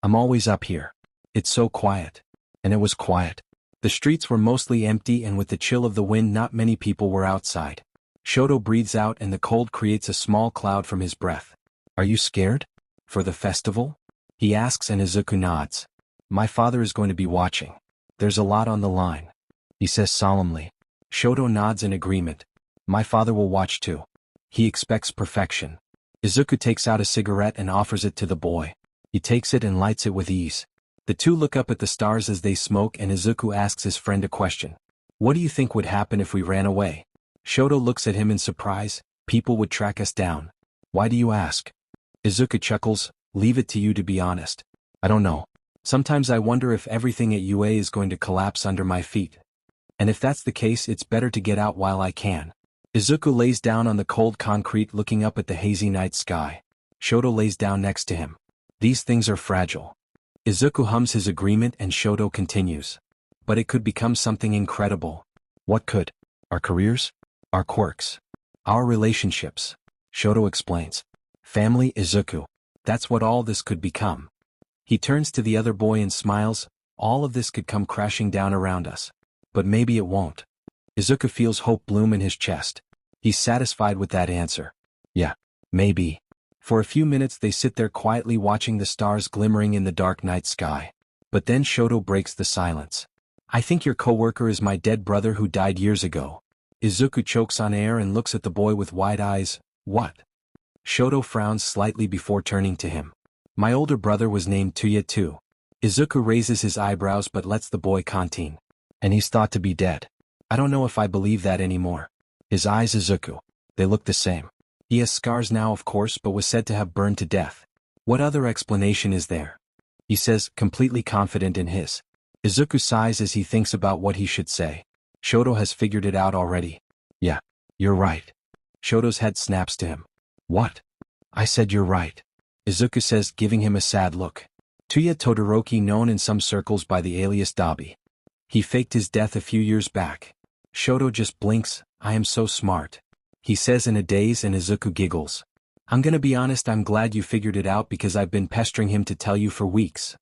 I'm always up here. It's so quiet. And it was quiet. The streets were mostly empty, and with the chill of the wind not many people were outside. Shoto breathes out and the cold creates a small cloud from his breath. Are you scared? For the festival? He asks, and Izuku nods. My father is going to be watching. There's a lot on the line. He says solemnly. Shoto nods in agreement. My father will watch too. He expects perfection. Izuku takes out a cigarette and offers it to the boy. He takes it and lights it with ease. The two look up at the stars as they smoke, and Izuku asks his friend a question. What do you think would happen if we ran away? Shoto looks at him in surprise. People would track us down. Why do you ask? Izuku chuckles. Leave it to you to be honest. I don't know. Sometimes I wonder if everything at UA is going to collapse under my feet. And if that's the case, it's better to get out while I can. Izuku lays down on the cold concrete looking up at the hazy night sky. Shoto lays down next to him. These things are fragile. Izuku hums his agreement and Shoto continues. But it could become something incredible. What could? Our careers? Our quirks. Our relationships. Shoto explains. Family, Izuku. That's what all this could become. He turns to the other boy and smiles. All of this could come crashing down around us. But maybe it won't. Izuku feels hope bloom in his chest. He's satisfied with that answer. Yeah, maybe. For a few minutes they sit there quietly watching the stars glimmering in the dark night sky. But then Shoto breaks the silence. I think your coworker is my dead brother who died years ago. Izuku chokes on air and looks at the boy with wide eyes. What? Shoto frowns slightly before turning to him. My older brother was named Tuya too. Izuku raises his eyebrows but lets the boy continue. And he's thought to be dead. I don't know if I believe that anymore. His eyes, Izuku. They look the same. He has scars now, of course, but was said to have burned to death. What other explanation is there? He says, completely confident in his. Izuku sighs as he thinks about what he should say. Shoto has figured it out already. Yeah, you're right. Shoto's head snaps to him. What? I said you're right. Izuku says, giving him a sad look. Tuya Todoroki, known in some circles by the alias Dabi. He faked his death a few years back. Shoto just blinks. I am so smart. He says in a daze, and Izuku giggles. I'm gonna be honest, I'm glad you figured it out because I've been pestering him to tell you for weeks.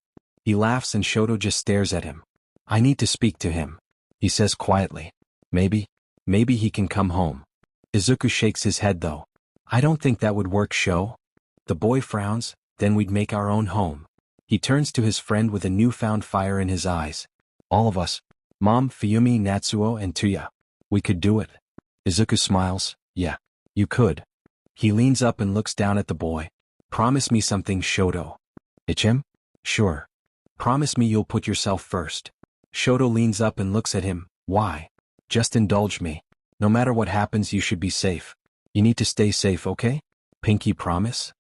He laughs and Shoto just stares at him. I need to speak to him. He says quietly. Maybe he can come home. Izuku shakes his head though. I don't think that would work, Sho. The boy frowns. Then we'd make our own home. He turns to his friend with a newfound fire in his eyes. All of us. Mom, Fuyumi, Natsuo, and Tuya. We could do it. Izuku smiles. Yeah, you could. He leans up and looks down at the boy. Promise me something, Shoto. Ichim? Sure. Promise me you'll put yourself first. Shoto leans up and looks at him. Why? Just indulge me. No matter what happens, you should be safe. You need to stay safe, okay? Pinky promise?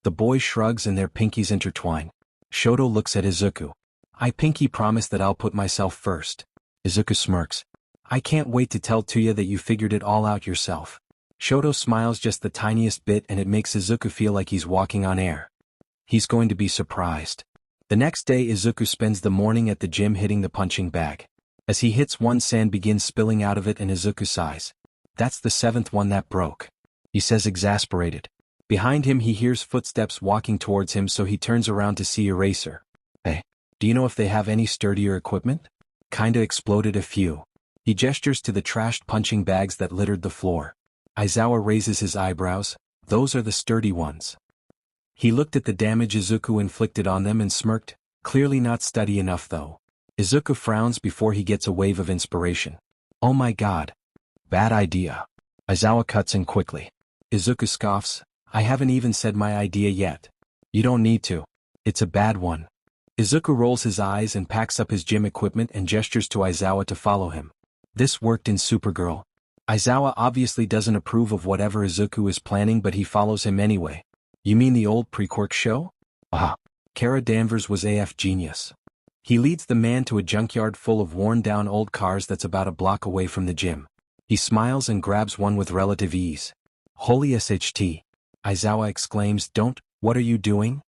The boy shrugs and their pinkies intertwine. Shoto looks at Izuku. I pinky promise that I'll put myself first. Izuku smirks. I can't wait to tell Tuya that you figured it all out yourself. Shoto smiles just the tiniest bit and it makes Izuku feel like he's walking on air. He's going to be surprised. The next day Izuku spends the morning at the gym hitting the punching bag. As he hits one, sand begins spilling out of it and Izuku sighs. That's the 7th one that broke. He says exasperated. Behind him he hears footsteps walking towards him, so he turns around to see Eraser. Hey, do you know if they have any sturdier equipment? Kinda exploded a few. He gestures to the trashed punching bags that littered the floor. Aizawa raises his eyebrows. Those are the sturdy ones. He looked at the damage Izuku inflicted on them and smirked. Clearly not sturdy enough though. Izuku frowns before he gets a wave of inspiration. Oh my god. Bad idea. Aizawa cuts in quickly. Izuku scoffs. I haven't even said my idea yet. You don't need to. It's a bad one. Izuku rolls his eyes and packs up his gym equipment and gestures to Aizawa to follow him. This worked in Supergirl. Aizawa obviously doesn't approve of whatever Izuku is planning, but he follows him anyway. You mean the old Prequark show? Ah. Kara Danvers was AF genius. He leads the man to a junkyard full of worn-down old cars that's about a block away from the gym. He smiles and grabs one with relative ease. Holy SHT. Aizawa exclaims, Don't, what are you doing?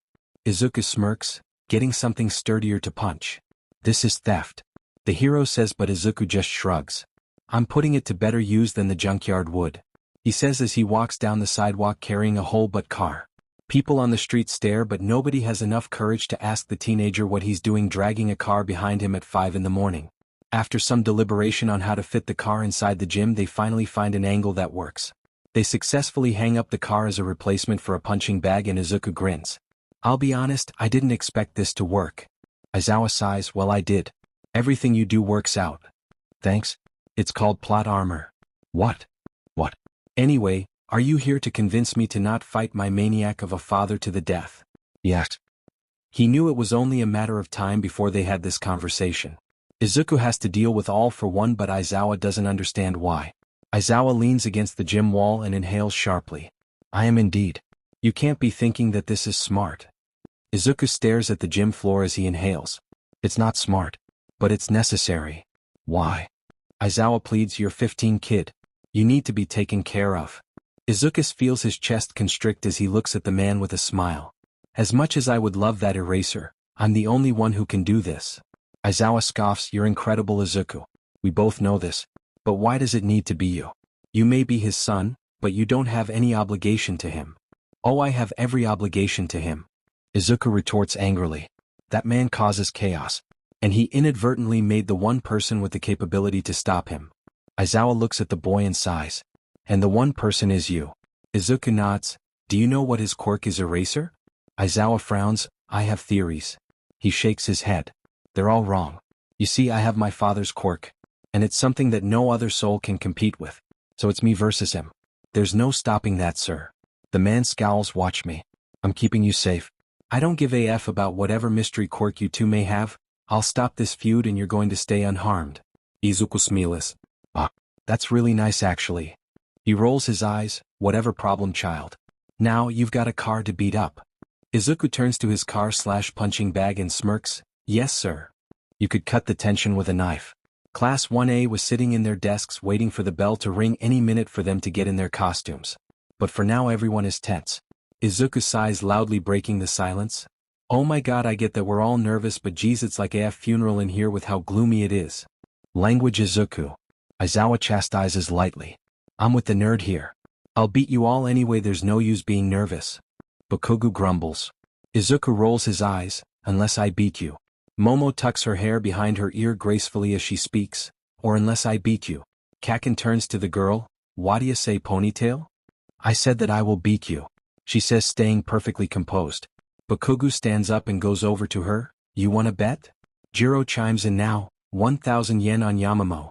Izuku smirks, getting something sturdier to punch. This is theft. The hero says, but Izuku just shrugs. I'm putting it to better use than the junkyard would. He says as he walks down the sidewalk carrying a whole butt car. People on the street stare, but nobody has enough courage to ask the teenager what he's doing dragging a car behind him at 5 in the morning. After some deliberation on how to fit the car inside the gym, they finally find an angle that works. They successfully hang up the car as a replacement for a punching bag and Izuku grins. I'll be honest, I didn't expect this to work. Aizawa sighs, well I did. Everything you do works out. Thanks. It's called plot armor. What? What? Anyway, are you here to convince me to not fight my maniac of a father to the death? Yes. He knew it was only a matter of time before they had this conversation. Izuku has to deal with all for one, but Aizawa doesn't understand why. Aizawa leans against the gym wall and inhales sharply. I am indeed. You can't be thinking that this is smart. Izuku stares at the gym floor as he inhales. It's not smart. But it's necessary. Why? Aizawa pleads, you're 15, kid. You need to be taken care of. Izuku feels his chest constrict as he looks at the man with a smile. As much as I would love that eraser, I'm the only one who can do this. Aizawa scoffs, you're incredible, Izuku. We both know this. But why does it need to be you? You may be his son, but you don't have any obligation to him. Oh, I have every obligation to him. Izuku retorts angrily. That man causes chaos. And he inadvertently made the one person with the capability to stop him. Aizawa looks at the boy and sighs. And the one person is you. Izuku nods. Do you know what his quirk is, eraser? Aizawa frowns. I have theories. He shakes his head. They're all wrong. You see, I have my father's quirk. And it's something that no other soul can compete with. So it's me versus him. There's no stopping that, sir. The man scowls. Watch me. I'm keeping you safe. I don't give a f about whatever mystery quirk you two may have. I'll stop this feud and you're going to stay unharmed. Izuku smiles. Ah, that's really nice actually. He rolls his eyes. Whatever problem, child. Now you've got a car to beat up. Izuku turns to his car/punching bag and smirks. Yes, sir. You could cut the tension with a knife. Class 1A was sitting in their desks waiting for the bell to ring any minute for them to get in their costumes. But for now everyone is tense. Izuku sighs loudly, breaking the silence. Oh my god, I get that we're all nervous, but geez, it's like a funeral in here with how gloomy it is. Language, Izuku. Aizawa chastises lightly. I'm with the nerd here. I'll beat you all anyway, there's no use being nervous. Bakugu grumbles. Izuku rolls his eyes. Unless I beat you. Momo tucks her hair behind her ear gracefully as she speaks. Or unless I beat you. Kaken turns to the girl. What do you say, ponytail? I said that I will beat you. She says, staying perfectly composed. Bakugu stands up and goes over to her. You wanna bet? Jiro chimes in now. 1,000 yen on Yamamo.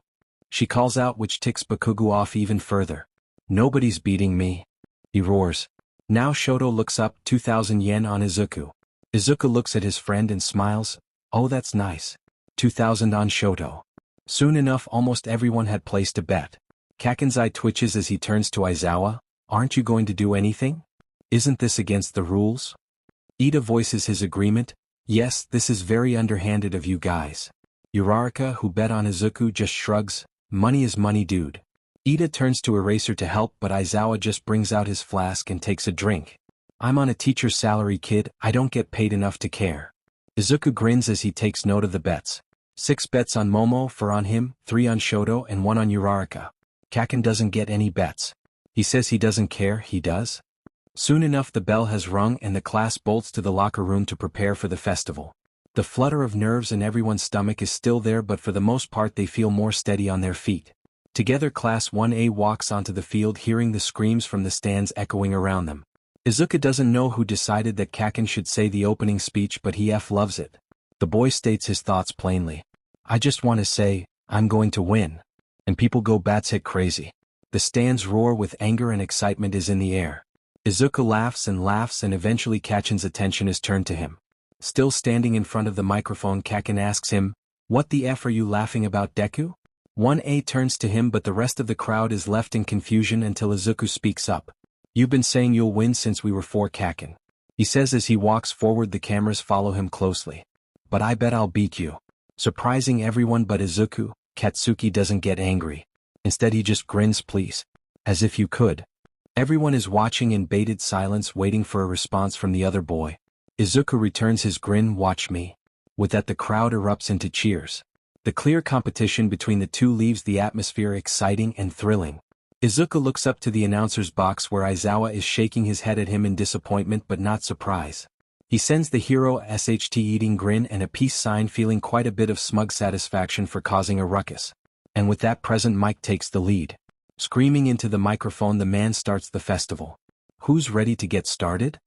She calls out, which ticks Bakugu off even further. Nobody's beating me. He roars. Now Shoto looks up. 2,000 yen on Izuku. Izuku looks at his friend and smiles. Oh, that's nice. 2,000 on Shoto. Soon enough almost everyone had placed a bet. Kaken's eye twitches as he turns to Aizawa. Aren't you going to do anything? Isn't this against the rules? Ida voices his agreement. Yes, this is very underhanded of you guys. Uraraka, who bet on Izuku, just shrugs. Money is money, dude. Ida turns to Eraser to help, but Aizawa just brings out his flask and takes a drink. I'm on a teacher's salary, kid. I don't get paid enough to care. Izuku grins as he takes note of the bets. 6 bets on Momo, 4 on him, 3 on Shoto, and 1 on Uraraka. Kaken doesn't get any bets. He says he doesn't care, he does? Soon enough the bell has rung and the class bolts to the locker room to prepare for the festival. The flutter of nerves in everyone's stomach is still there, but for the most part they feel more steady on their feet. Together Class 1A walks onto the field, hearing the screams from the stands echoing around them. Izuku doesn't know who decided that Kaken should say the opening speech, but he loves it. The boy states his thoughts plainly. I just want to say, I'm going to win. And people go batshit crazy. The stands roar with anger and excitement is in the air. Izuku laughs and eventually Kaken's attention is turned to him. Still standing in front of the microphone, Kaken asks him, What the F are you laughing about, Deku? 1A turns to him, but the rest of the crowd is left in confusion until Izuku speaks up. You've been saying you'll win since we were 4, Kaken. He says as he walks forward. The cameras follow him closely. But I bet I'll beat you. Surprising everyone but Izuku, Katsuki doesn't get angry. Instead he just grins. Please. As if you could. Everyone is watching in bated silence, waiting for a response from the other boy. Izuku returns his grin. Watch me. With that the crowd erupts into cheers. The clear competition between the two leaves the atmosphere exciting and thrilling. Izuku looks up to the announcer's box where Aizawa is shaking his head at him in disappointment but not surprise. He sends the hero SHT eating grin and a peace sign, feeling quite a bit of smug satisfaction for causing a ruckus. And with that, present Mike takes the lead. Screaming into the microphone, the man starts the festival. Who's ready to get started?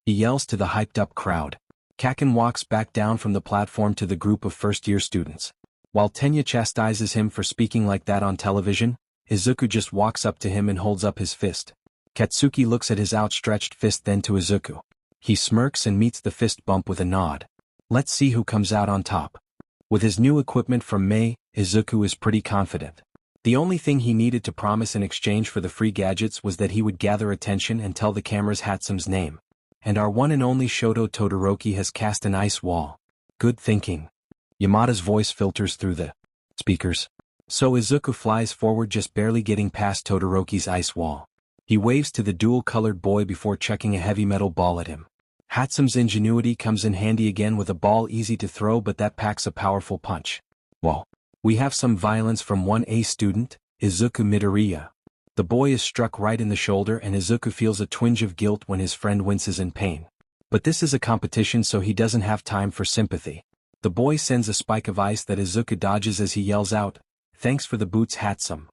He yells to the hyped-up crowd. Kaken walks back down from the platform to the group of first-year students. While Tenya chastises him for speaking like that on television, Izuku just walks up to him and holds up his fist. Katsuki looks at his outstretched fist, then to Izuku. He smirks and meets the fist bump with a nod. Let's see who comes out on top. With his new equipment from May, Izuku is pretty confident. The only thing he needed to promise in exchange for the free gadgets was that he would gather attention and tell the cameras Hatsume's name. And our one and only Shoto Todoroki has cast an ice wall. Good thinking. Yamada's voice filters through the speakers. So Izuku flies forward, just barely getting past Todoroki's ice wall. He waves to the dual-colored boy before chucking a heavy metal ball at him. Hatsume's ingenuity comes in handy again with a ball easy to throw, but that packs a powerful punch. Whoa. We have some violence from 1A student, Izuku Midoriya. The boy is struck right in the shoulder and Izuku feels a twinge of guilt when his friend winces in pain. But this is a competition, so he doesn't have time for sympathy. The boy sends a spike of ice that Izuku dodges as he yells out, Thanks for the boots, Hatsume.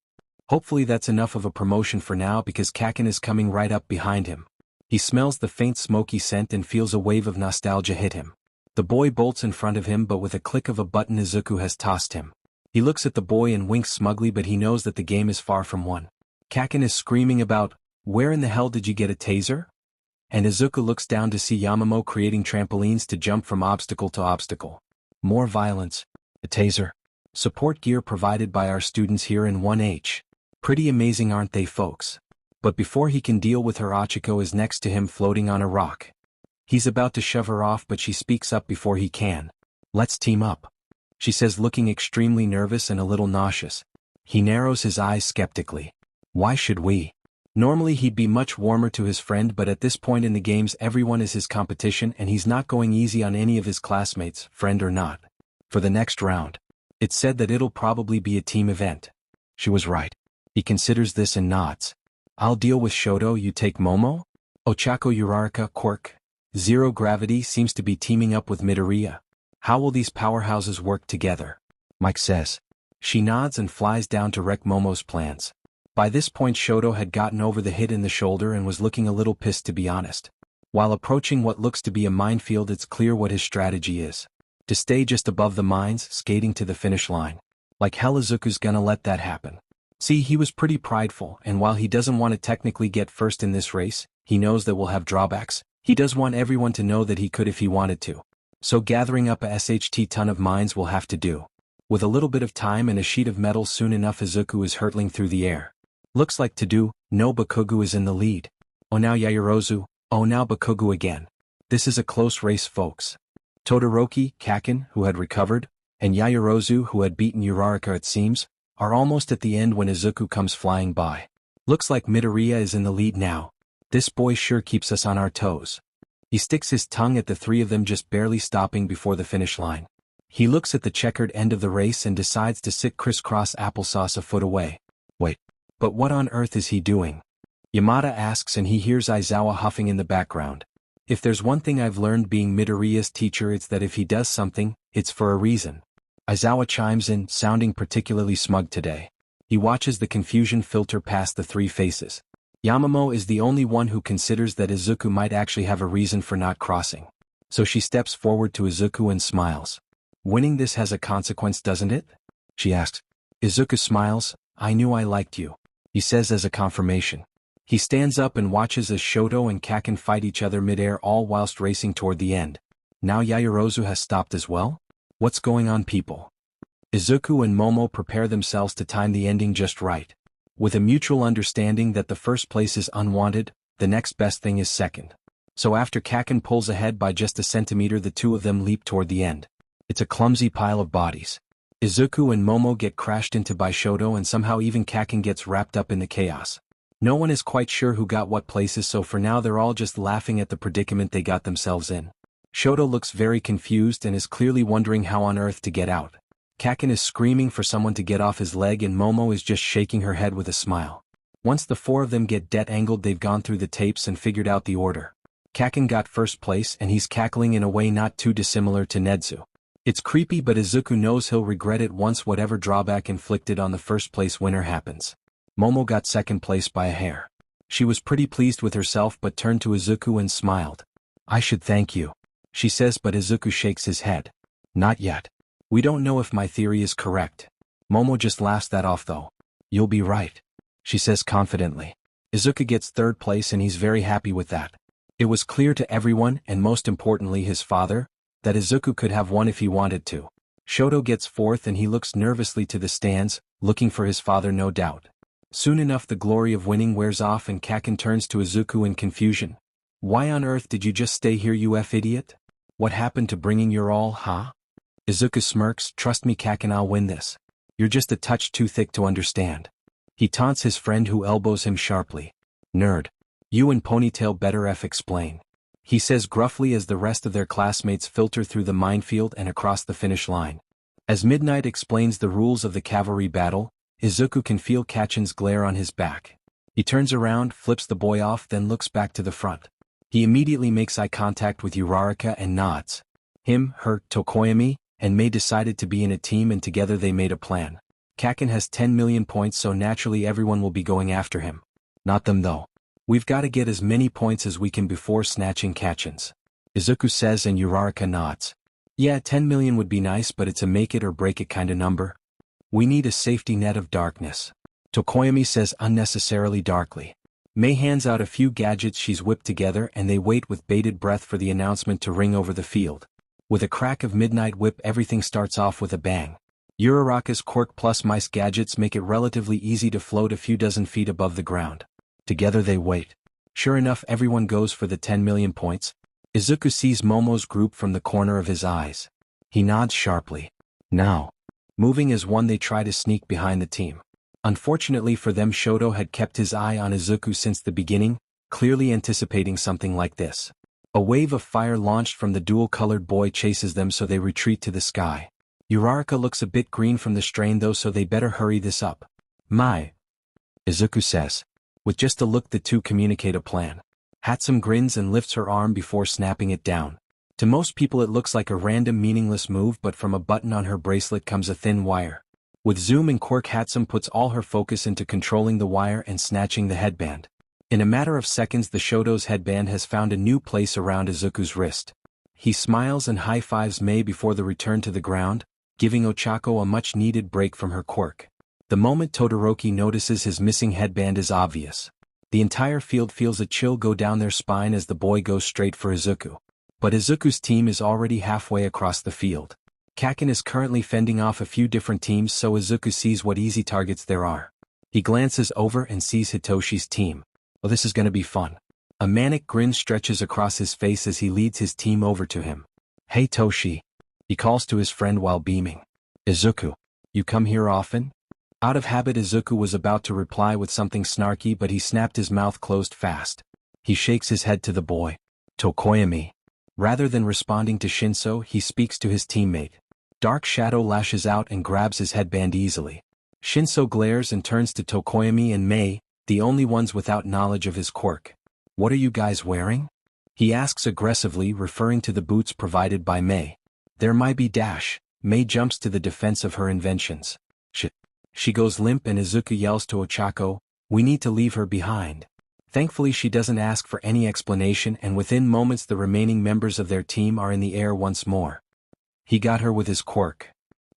Hopefully that's enough of a promotion for now, because Kaken is coming right up behind him. He smells the faint smoky scent and feels a wave of nostalgia hit him. The boy bolts in front of him, but with a click of a button Izuku has tossed him. He looks at the boy and winks smugly, but he knows that the game is far from won. Kaken is screaming about, Where in the hell did you get a taser? And Izuku looks down to see Yamamo creating trampolines to jump from obstacle to obstacle. More violence. A taser. Support gear provided by our students here in 1H. Pretty amazing, aren't they, folks? But before he can deal with her, Achiko is next to him floating on a rock. He's about to shove her off, but she speaks up before he can. Let's team up. She says, looking extremely nervous and a little nauseous. He narrows his eyes skeptically. Why should we? Normally he'd be much warmer to his friend, but at this point in the games everyone is his competition and he's not going easy on any of his classmates, friend or not. For the next round. It's said that it'll probably be a team event. She was right. He considers this and nods. I'll deal with Shoto, you take Momo? Ochako Uraraka, Quirk. Zero Gravity seems to be teaming up with Midoriya. How will these powerhouses work together? Mike says. She nods and flies down to wreck Momo's plans. By this point Shoto had gotten over the hit in the shoulder and was looking a little pissed, to be honest. While approaching what looks to be a minefield, it's clear what his strategy is. To stay just above the mines, skating to the finish line. Like hell Izuku's gonna let that happen. See, he was pretty prideful, and while he doesn't want to technically get first in this race, he knows that we'll have drawbacks. He does want everyone to know that he could if he wanted to. So gathering up a SHT ton of mines will have to do. With a little bit of time and a sheet of metal soon enough Izuku is hurtling through the air. Looks like to do, no Bakugo is in the lead. Oh now Yaoyorozu, oh now Bakugo again. This is a close race folks. Todoroki, Kaken, who had recovered, and Yaoyorozu who had beaten Uraraka it seems, are almost at the end when Izuku comes flying by. Looks like Midoriya is in the lead now. This boy sure keeps us on our toes. He sticks his tongue at the three of them just barely stopping before the finish line. He looks at the checkered end of the race and decides to sit crisscross applesauce a foot away. Wait, but what on earth is he doing? Yamada asks and he hears Aizawa huffing in the background. If there's one thing I've learned being Midoriya's teacher it's that if he does something, it's for a reason. Aizawa chimes in, sounding particularly smug today. He watches the confusion filter past the three faces. Yamamo is the only one who considers that Izuku might actually have a reason for not crossing. So she steps forward to Izuku and smiles. Winning this has a consequence doesn't it? She asks. Izuku smiles, I knew I liked you. He says as a confirmation. He stands up and watches as Shoto and Kaken fight each other midair all whilst racing toward the end. Now Yaoyorozu has stopped as well? What's going on people? Izuku and Momo prepare themselves to time the ending just right. With a mutual understanding that the first place is unwanted, the next best thing is second. So after Kaken pulls ahead by just a centimeter the two of them leap toward the end. It's a clumsy pile of bodies. Izuku and Momo get crashed into by Shoto and somehow even Kaken gets wrapped up in the chaos. No one is quite sure who got what places so for now they're all just laughing at the predicament they got themselves in. Shoto looks very confused and is clearly wondering how on earth to get out. Kaken is screaming for someone to get off his leg and Momo is just shaking her head with a smile. Once the four of them get det-angled they've gone through the tapes and figured out the order. Kaken got first place and he's cackling in a way not too dissimilar to Nedzu. It's creepy but Izuku knows he'll regret it once whatever drawback inflicted on the first place winner happens. Momo got second place by a hair. She was pretty pleased with herself but turned to Izuku and smiled. I should thank you, she says but Izuku shakes his head. Not yet. We don't know if my theory is correct. Momo just laughs that off though. You'll be right, she says confidently. Izuku gets third place and he's very happy with that. It was clear to everyone and most importantly his father, that Izuku could have won if he wanted to. Shoto gets fourth and he looks nervously to the stands, looking for his father no doubt. Soon enough the glory of winning wears off and Kaken turns to Izuku in confusion. Why on earth did you just stay here you idiot? What happened to bringing your all, huh? Izuku smirks, trust me Kaken I'll win this. You're just a touch too thick to understand. He taunts his friend who elbows him sharply. Nerd. You and Ponytail better explain. He says gruffly as the rest of their classmates filter through the minefield and across the finish line. As Midnight explains the rules of the cavalry battle, Izuku can feel Kaken's glare on his back. He turns around, flips the boy off then looks back to the front. He immediately makes eye contact with Uraraka and nods. Him, her, Tokoyami, and Mei decided to be in a team and together they made a plan. Kaken has 10 million points so naturally everyone will be going after him. Not them though. We've got to get as many points as we can before snatching Kaken's. Izuku says and Uraraka nods. Yeah 10 million would be nice but it's a make it or break it kinda number. We need a safety net of darkness. Tokoyami says unnecessarily darkly. Mei hands out a few gadgets she's whipped together and they wait with bated breath for the announcement to ring over the field. With a crack of Midnight Whip everything starts off with a bang. Uraraka's Quirk plus Mice gadgets make it relatively easy to float a few dozen feet above the ground. Together they wait. Sure enough everyone goes for the 10 million points. Izuku sees Momo's group from the corner of his eyes. He nods sharply. Now. Moving as one they try to sneak behind the team. Unfortunately for them Shoto had kept his eye on Izuku since the beginning, clearly anticipating something like this. A wave of fire launched from the dual-colored boy chases them so they retreat to the sky. Uraraka looks a bit green from the strain though so they better hurry this up. My. Izuku says. With just a look the two communicate a plan. Hatsum grins and lifts her arm before snapping it down. To most people it looks like a random meaningless move but from a button on her bracelet comes a thin wire. With zoom and quirk Hatsum puts all her focus into controlling the wire and snatching the headband. In a matter of seconds the Shoto's headband has found a new place around Izuku's wrist. He smiles and high-fives Mei before the return to the ground, giving Ochako a much-needed break from her quirk. The moment Todoroki notices his missing headband is obvious. The entire field feels a chill go down their spine as the boy goes straight for Izuku. But Izuku's team is already halfway across the field. Kaken is currently fending off a few different teams, so Izuku sees what easy targets there are. He glances over and sees Hitoshi's team. Oh, this is gonna be fun. A manic grin stretches across his face as he leads his team over to him. Hey Toshi. He calls to his friend while beaming. Izuku, you come here often? Out of habit, Izuku was about to reply with something snarky, but he snapped his mouth closed fast. He shakes his head to the boy. Tokoyami. Rather than responding to Shinso, he speaks to his teammate. Dark Shadow lashes out and grabs his headband easily. Shinso glares and turns to Tokoyami and Mei, the only ones without knowledge of his quirk. What are you guys wearing? He asks aggressively, referring to the boots provided by Mei. They're my dash. Mei jumps to the defense of her inventions. She goes limp and Izuku yells to Ochako, we need to leave her behind. Thankfully she doesn't ask for any explanation, and within moments the remaining members of their team are in the air once more. He got her with his quirk.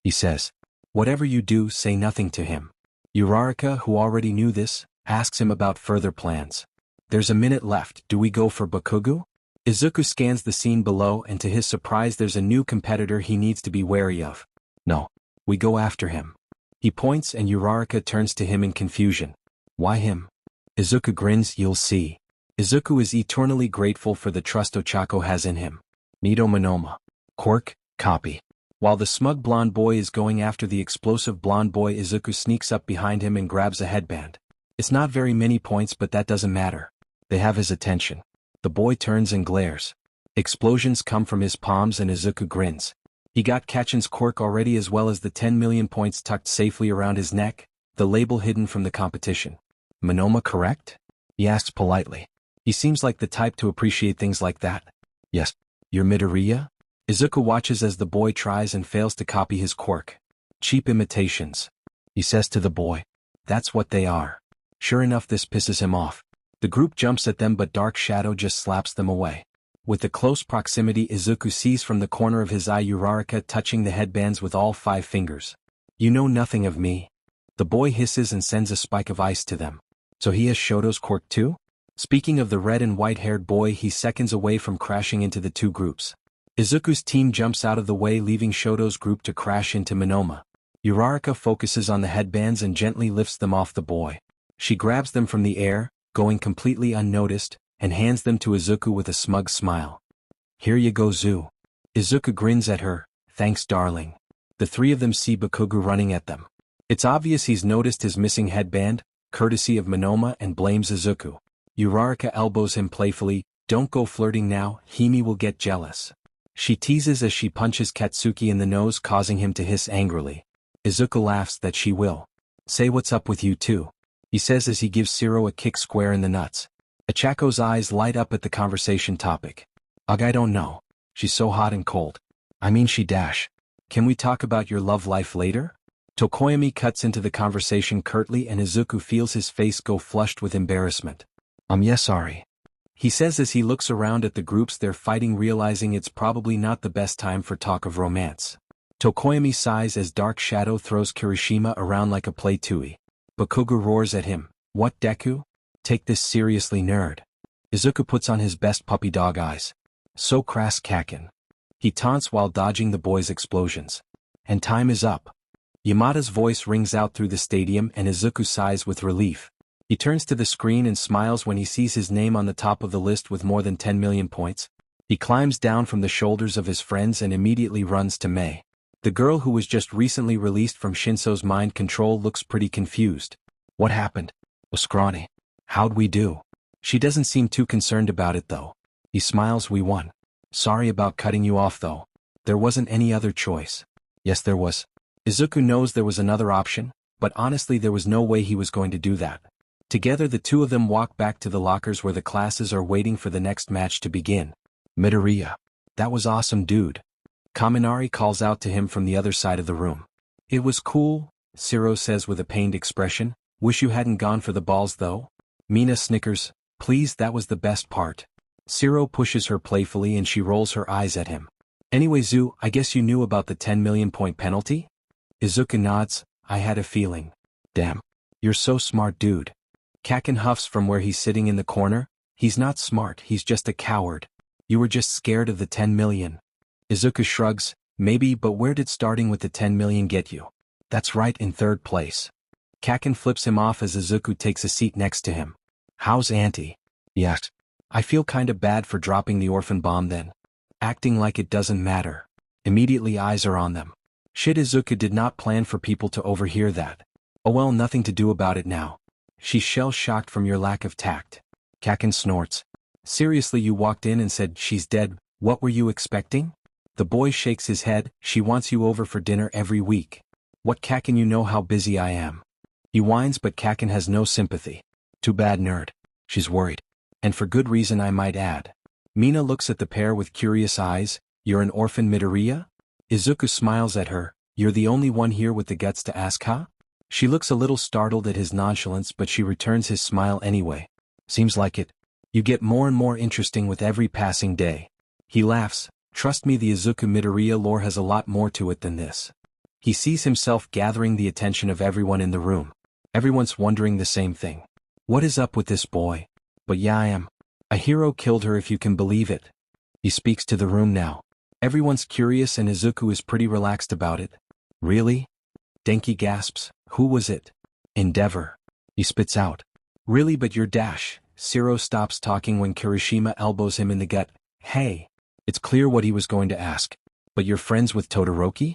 He says. Whatever you do, say nothing to him. Uraraka, who already knew this, asks him about further plans. There's a minute left, do we go for Bakugo? Izuku scans the scene below and to his surprise there's a new competitor he needs to be wary of. No. We go after him. He points and Uraraka turns to him in confusion. Why him? Izuku grins, you'll see. Izuku is eternally grateful for the trust Ochako has in him. Nido Monoma. Quirk, copy. While the smug blonde boy is going after the explosive blonde boy, Izuku sneaks up behind him and grabs a headband. It's not very many points, but that doesn't matter. They have his attention. The boy turns and glares. Explosions come from his palms and Izuku grins. He got Kachin's quirk already, as well as the 10 million points tucked safely around his neck, the label hidden from the competition. Monoma correct? He asks politely. He seems like the type to appreciate things like that. Yes. You're Midoriya? Izuku watches as the boy tries and fails to copy his quirk. Cheap imitations. He says to the boy. That's what they are. Sure enough, this pisses him off. The group jumps at them, but Dark Shadow just slaps them away. With the close proximity, Izuku sees from the corner of his eye Uraraka touching the headbands with all 5 fingers. You know nothing of me. The boy hisses and sends a spike of ice to them. So he has Shoto's quirk too? Speaking of the red and white-haired boy, he's seconds away from crashing into the two groups. Izuku's team jumps out of the way, leaving Shoto's group to crash into Monoma. Uraraka focuses on the headbands and gently lifts them off the boy. She grabs them from the air, going completely unnoticed, and hands them to Izuku with a smug smile. Here you go, Zu. Izuku grins at her, thanks darling. The 3 of them see Bakugo running at them. It's obvious he's noticed his missing headband, courtesy of Monoma, and blames Izuku. Uraraka elbows him playfully, don't go flirting now, Hime will get jealous. She teases as she punches Katsuki in the nose, causing him to hiss angrily. Izuku laughs that she will. Say what's up with you two. He says as he gives Siro a kick square in the nuts. Achako's eyes light up at the conversation topic. Ugh, I don't know. She's so hot and cold. I mean she dash. Can we talk about your love life later? Tokoyami cuts into the conversation curtly and Izuku feels his face go flushed with embarrassment. Yes, sorry. He says as he looks around at the groups they're fighting, realizing it's probably not the best time for talk of romance. Tokoyami sighs as Dark Shadow throws Kirishima around like a play tui. Bakugo roars at him, what Deku? Take this seriously, nerd. Izuku puts on his best puppy dog eyes. So crass Kaken. He taunts while dodging the boy's explosions. And time is up. Yamada's voice rings out through the stadium and Izuku sighs with relief. He turns to the screen and smiles when he sees his name on the top of the list with more than 10 million points. He climbs down from the shoulders of his friends and immediately runs to Mei. The girl who was just recently released from Shinso's mind control looks pretty confused. What happened? Scrawny. How'd we do? She doesn't seem too concerned about it though. He smiles, we won. Sorry about cutting you off though. There wasn't any other choice. Yes, there was. Izuku knows there was another option, but honestly there was no way he was going to do that. Together the two of them walk back to the lockers where the classes are waiting for the next match to begin. Midoriya. That was awesome, dude. Kaminari calls out to him from the other side of the room. It was cool, Siro says with a pained expression. Wish you hadn't gone for the balls though. Mina snickers. Please, that was the best part. Siro pushes her playfully and she rolls her eyes at him. Anyway, Zu, I guess you knew about the 10 million point penalty? Izuku nods. I had a feeling. Damn. You're so smart, dude. Kaken huffs from where he's sitting in the corner. He's not smart, he's just a coward. You were just scared of the 10 million. Izuku shrugs, maybe, but where did starting with the 10 million get you? That's right, in third place. Kaken flips him off as Izuku takes a seat next to him. How's Auntie? Yes. I feel kinda bad for dropping the orphan bomb then. Acting like it doesn't matter. Immediately eyes are on them. Shit, Izuku did not plan for people to overhear that. Oh well, nothing to do about it now. She's shell-shocked from your lack of tact. Kaken snorts. Seriously, you walked in and said she's dead, what were you expecting? The boy shakes his head, she wants you over for dinner every week. What, Kaken, you know how busy I am. He whines, but Kaken has no sympathy. Too bad, nerd. She's worried. And for good reason, I might add. Mina looks at the pair with curious eyes. You're an orphan, Midoriya? Izuku smiles at her. You're the only one here with the guts to ask, huh? She looks a little startled at his nonchalance, but she returns his smile anyway. Seems like it. You get more and more interesting with every passing day. He laughs. Trust me, the Izuku Midoriya lore has a lot more to it than this. He sees himself gathering the attention of everyone in the room. Everyone's wondering the same thing. What is up with this boy? But yeah, I am. A hero killed her, if you can believe it. He speaks to the room now. Everyone's curious and Izuku is pretty relaxed about it. Really? Denki gasps. Who was it? Endeavor. He spits out. Really, but you're Dash. Zero stops talking when Kirishima elbows him in the gut. Hey. It's clear what he was going to ask. But you're friends with Todoroki?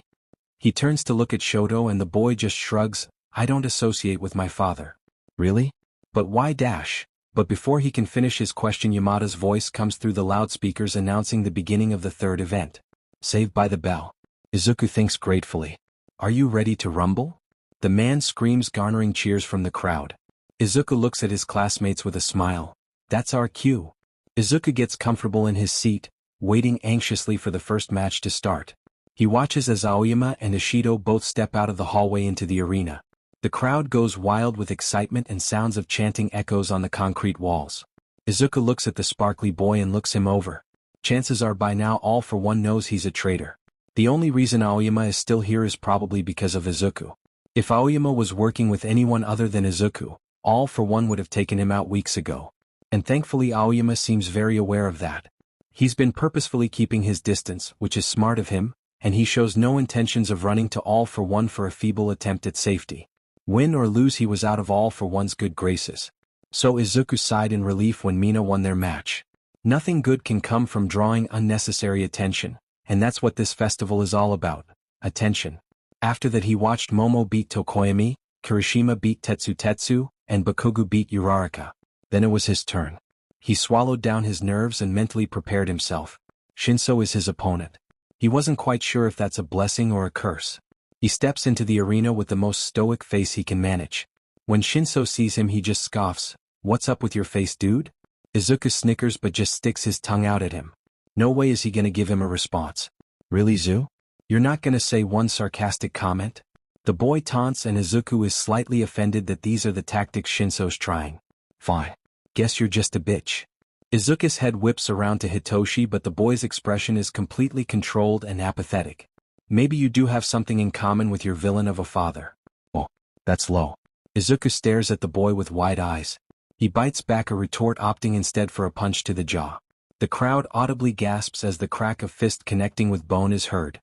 He turns to look at Shoto and the boy just shrugs. I don't associate with my father. Really? But why Dash? But before he can finish his question, Yamada's voice comes through the loudspeakers announcing the beginning of the third event. Saved by the Bell. Izuku thinks gratefully. Are you ready to rumble? The man screams, garnering cheers from the crowd. Izuku looks at his classmates with a smile. That's our cue. Izuku gets comfortable in his seat, waiting anxiously for the first match to start. He watches as Aoyama and Ishido both step out of the hallway into the arena. The crowd goes wild with excitement and sounds of chanting echoes on the concrete walls. Izuku looks at the sparkly boy and looks him over. Chances are by now All For One knows he's a traitor. The only reason Aoyama is still here is probably because of Izuku. If Aoyama was working with anyone other than Izuku, All For One would have taken him out weeks ago. And thankfully Aoyama seems very aware of that. He's been purposefully keeping his distance, which is smart of him, and he shows no intentions of running to All For One for a feeble attempt at safety. Win or lose, he was out of All For One's good graces. So Izuku sighed in relief when Mina won their match. Nothing good can come from drawing unnecessary attention, and that's what this festival is all about. Attention. After that, he watched Momo beat Tokoyami, Kirishima beat Tetsu, and Bakugo beat Uraraka. Then it was his turn. He swallowed down his nerves and mentally prepared himself. Shinso is his opponent. He wasn't quite sure if that's a blessing or a curse. He steps into the arena with the most stoic face he can manage. When Shinso sees him, he just scoffs. What's up with your face, dude? Izuku snickers but just sticks his tongue out at him. No way is he gonna give him a response. Really, Zu? You're not gonna say one sarcastic comment? The boy taunts and Izuku is slightly offended that these are the tactics Shinso's trying. Fine. Guess you're just a bitch. Izuku's head whips around to Hitoshi, but the boy's expression is completely controlled and apathetic. Maybe you do have something in common with your villain of a father. Oh, that's low. Izuku stares at the boy with wide eyes. He bites back a retort, opting instead for a punch to the jaw. The crowd audibly gasps as the crack of fist connecting with bone is heard.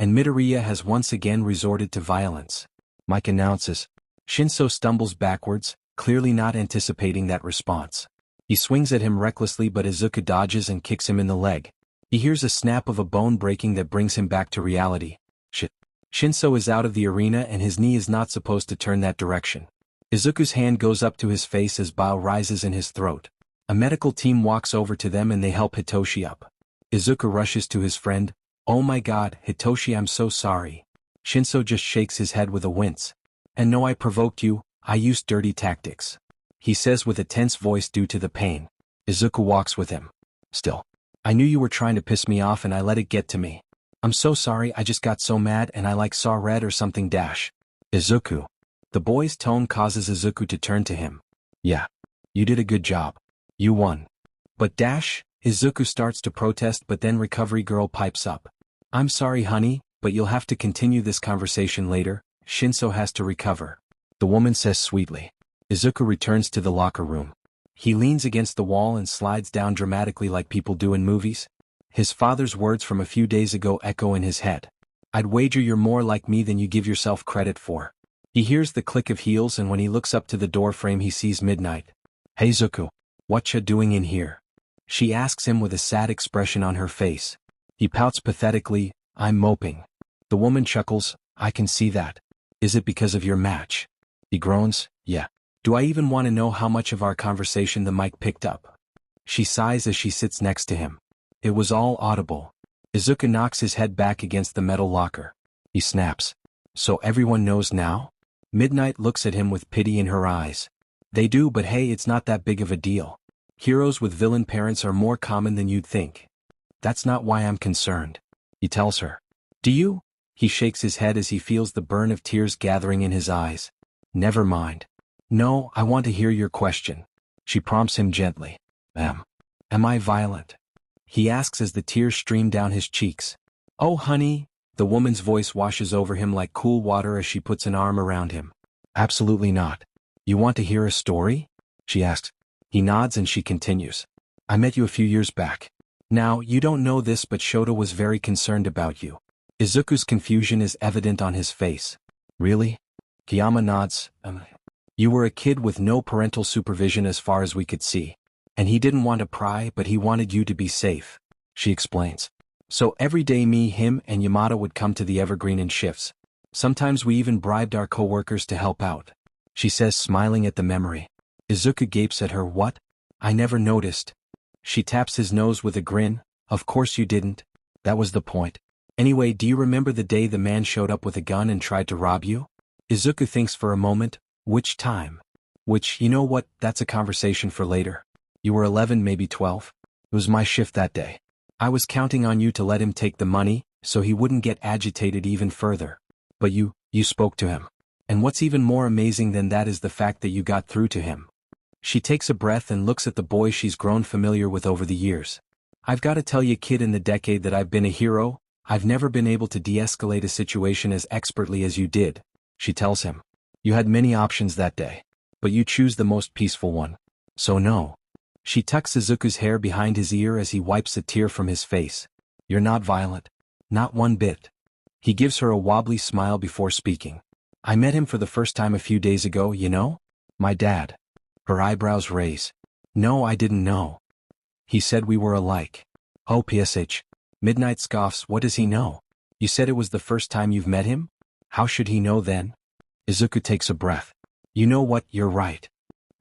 And Midoriya has once again resorted to violence. Mike announces. Shinso stumbles backwards, clearly not anticipating that response. He swings at him recklessly, but Izuku dodges and kicks him in the leg. He hears a snap of a bone breaking that brings him back to reality. Shit. Shinso is out of the arena and his knee is not supposed to turn that direction. Izuku's hand goes up to his face as bile rises in his throat. A medical team walks over to them and they help Hitoshi up. Izuku rushes to his friend. Oh my god, Hitoshi, I'm so sorry. Shinso just shakes his head with a wince. And no, I provoked you, I used dirty tactics. He says with a tense voice due to the pain. Izuku walks with him. Still. I knew you were trying to piss me off and I let it get to me. I'm so sorry, I just got so mad and I saw red or something. Dash. Izuku. The boy's tone causes Izuku to turn to him. Yeah. You did a good job. You won. But Dash, Izuku starts to protest, but then Recovery Girl pipes up. I'm sorry, honey, but you'll have to continue this conversation later. Shinso has to recover. The woman says sweetly. Izuku returns to the locker room. He leans against the wall and slides down dramatically like people do in movies. His father's words from a few days ago echo in his head. I'd wager you're more like me than you give yourself credit for. He hears the click of heels, and when he looks up to the door frame he sees Midnight. Hey Izuku, whatcha doing in here? She asks him with a sad expression on her face. He pouts pathetically, I'm moping. The woman chuckles, I can see that. Is it because of your match? He groans, yeah. Do I even want to know how much of our conversation the mic picked up? She sighs as she sits next to him. It was all audible. Izuku knocks his head back against the metal locker. He snaps. So everyone knows now? Midnight looks at him with pity in her eyes. They do, but hey, it's not that big of a deal. Heroes with villain parents are more common than you'd think. That's not why I'm concerned. He tells her. Do you? He shakes his head as he feels the burn of tears gathering in his eyes. Never mind. No, I want to hear your question. She prompts him gently. Am I violent? He asks as the tears stream down his cheeks. Oh honey, the woman's voice washes over him like cool water as she puts an arm around him. Absolutely not. You want to hear a story? She asks. He nods and she continues. I met you a few years back. Now, you don't know this, but Shota was very concerned about you. Izuku's confusion is evident on his face. Really? Kiyama nods. You were a kid with no parental supervision as far as we could see. And he didn't want to pry, but he wanted you to be safe. She explains. So every day me, him, and Yamada would come to the Evergreen in shifts. Sometimes we even bribed our co-workers to help out. She says, smiling at the memory. Izuku gapes at her. What? I never noticed. She taps his nose with a grin. Of course you didn't. That was the point. Anyway, do you remember the day the man showed up with a gun and tried to rob you? Izuku thinks for a moment. Which time? Which, you know what, that's a conversation for later. You were 11, maybe 12. It was my shift that day. I was counting on you to let him take the money, so he wouldn't get agitated even further. But you spoke to him. And what's even more amazing than that is the fact that you got through to him. She takes a breath and looks at the boy she's grown familiar with over the years. I've got to tell you, kid, in the decade that I've been a hero, I've never been able to de-escalate a situation as expertly as you did, she tells him. You had many options that day. But you choose the most peaceful one. So no. She tucks Izuku's hair behind his ear as he wipes a tear from his face. You're not violent. Not one bit. He gives her a wobbly smile before speaking. I met him for the first time a few days ago, you know? My dad. Her eyebrows raise. No, I didn't know. He said we were alike. Oh, psh. Midnight scoffs. What does he know? You said it was the first time you've met him? How should he know then? Izuku takes a breath. You know what, you're right.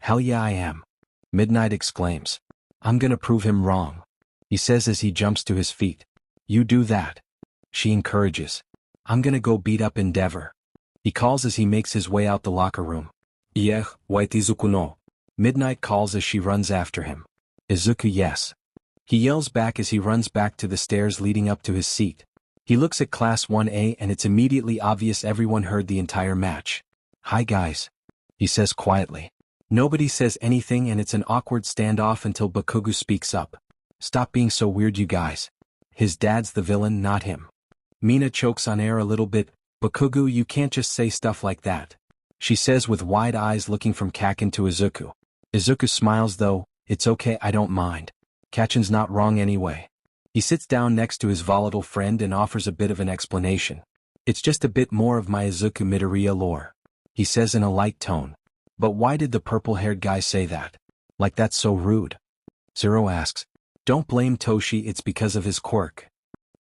Hell yeah I am. Midnight exclaims. I'm gonna prove him wrong. He says as he jumps to his feet. You do that. She encourages. I'm gonna go beat up Endeavor. He calls as he makes his way out the locker room. Yeah, wait Izuku no. Midnight calls as she runs after him. Izuku yes. He yells back as he runs back to the stairs leading up to his seat. He looks at Class 1A and it's immediately obvious everyone heard the entire match. Hi guys. He says quietly. Nobody says anything and it's an awkward standoff until Bakugo speaks up. Stop being so weird you guys. His dad's the villain, not him. Mina chokes on air a little bit. Bakugo, you can't just say stuff like that. She says with wide eyes looking from Kakin to Izuku. Izuku smiles though. It's okay, I don't mind. Kachin's not wrong anyway. He sits down next to his volatile friend and offers a bit of an explanation. It's just a bit more of my Izuku Midoriya lore. He says in a light tone. But why did the purple-haired guy say that? Like that's so rude. Zero asks. Don't blame Toshi, it's because of his quirk.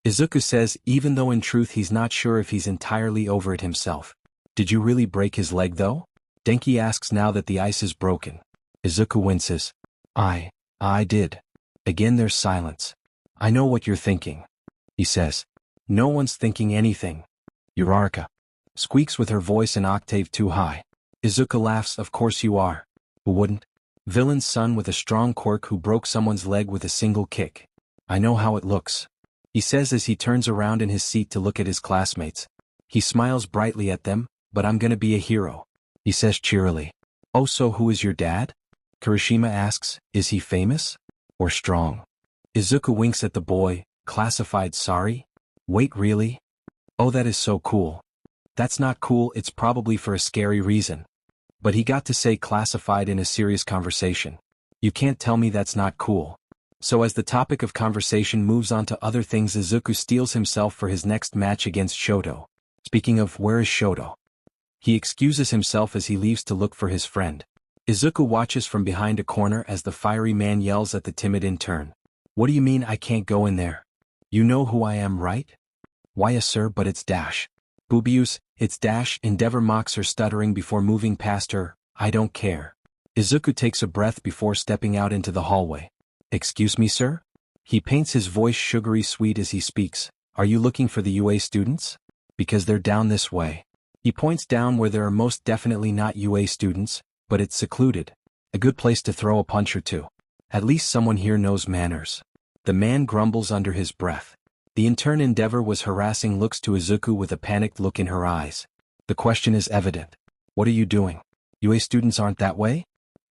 Izuku says even though in truth he's not sure if he's entirely over it himself. Did you really break his leg though? Denki asks now that the ice is broken. Izuku winces. I did. Again there's silence. I know what you're thinking. He says. No one's thinking anything. Uraraka squeaks with her voice an octave too high. Izuku laughs. Of course you are. Who wouldn't? Villain's son with a strong quirk who broke someone's leg with a single kick. I know how it looks. He says as he turns around in his seat to look at his classmates. He smiles brightly at them, but I'm gonna be a hero. He says cheerily. Oh, so who is your dad? Kirishima asks, is he famous? Or strong? Izuku winks at the boy. Classified, sorry? Wait, really? Oh, that is so cool. That's not cool, it's probably for a scary reason. But he got to say classified in a serious conversation. You can't tell me that's not cool. So as the topic of conversation moves on to other things, Izuku steels himself for his next match against Shoto. Speaking of, where is Shoto? He excuses himself as he leaves to look for his friend. Izuku watches from behind a corner as the fiery man yells at the timid intern. What do you mean I can't go in there? You know who I am, right? Why, yes sir, but it's Dash. Boobius, it's Dash. Endeavor mocks her, stuttering before moving past her. I don't care. Izuku takes a breath before stepping out into the hallway. Excuse me, sir? He paints his voice sugary sweet as he speaks. Are you looking for the UA students? Because they're down this way. He points down where there are most definitely not UA students, but it's secluded. A good place to throw a punch or two. At least someone here knows manners. The man grumbles under his breath. The intern Endeavor was harassing looks to Izuku with a panicked look in her eyes. The question is evident. What are you doing? UA students aren't that way?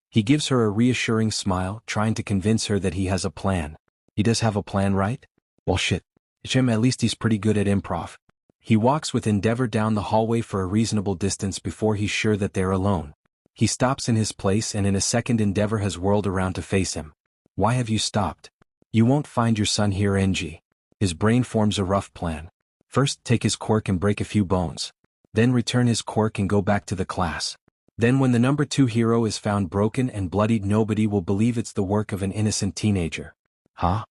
He gives her a reassuring smile, trying to convince her that he has a plan. He does have a plan, right? Well shit. Him, at least he's pretty good at improv. He walks with Endeavor down the hallway for a reasonable distance before he's sure that they're alone. He stops in his place, and in a second Endeavor has whirled around to face him. Why have you stopped? You won't find your son here, NG. His brain forms a rough plan. First, take his quirk and break a few bones. Then return his quirk and go back to the class. Then when the number 2 hero is found broken and bloodied, nobody will believe it's the work of an innocent teenager. Huh?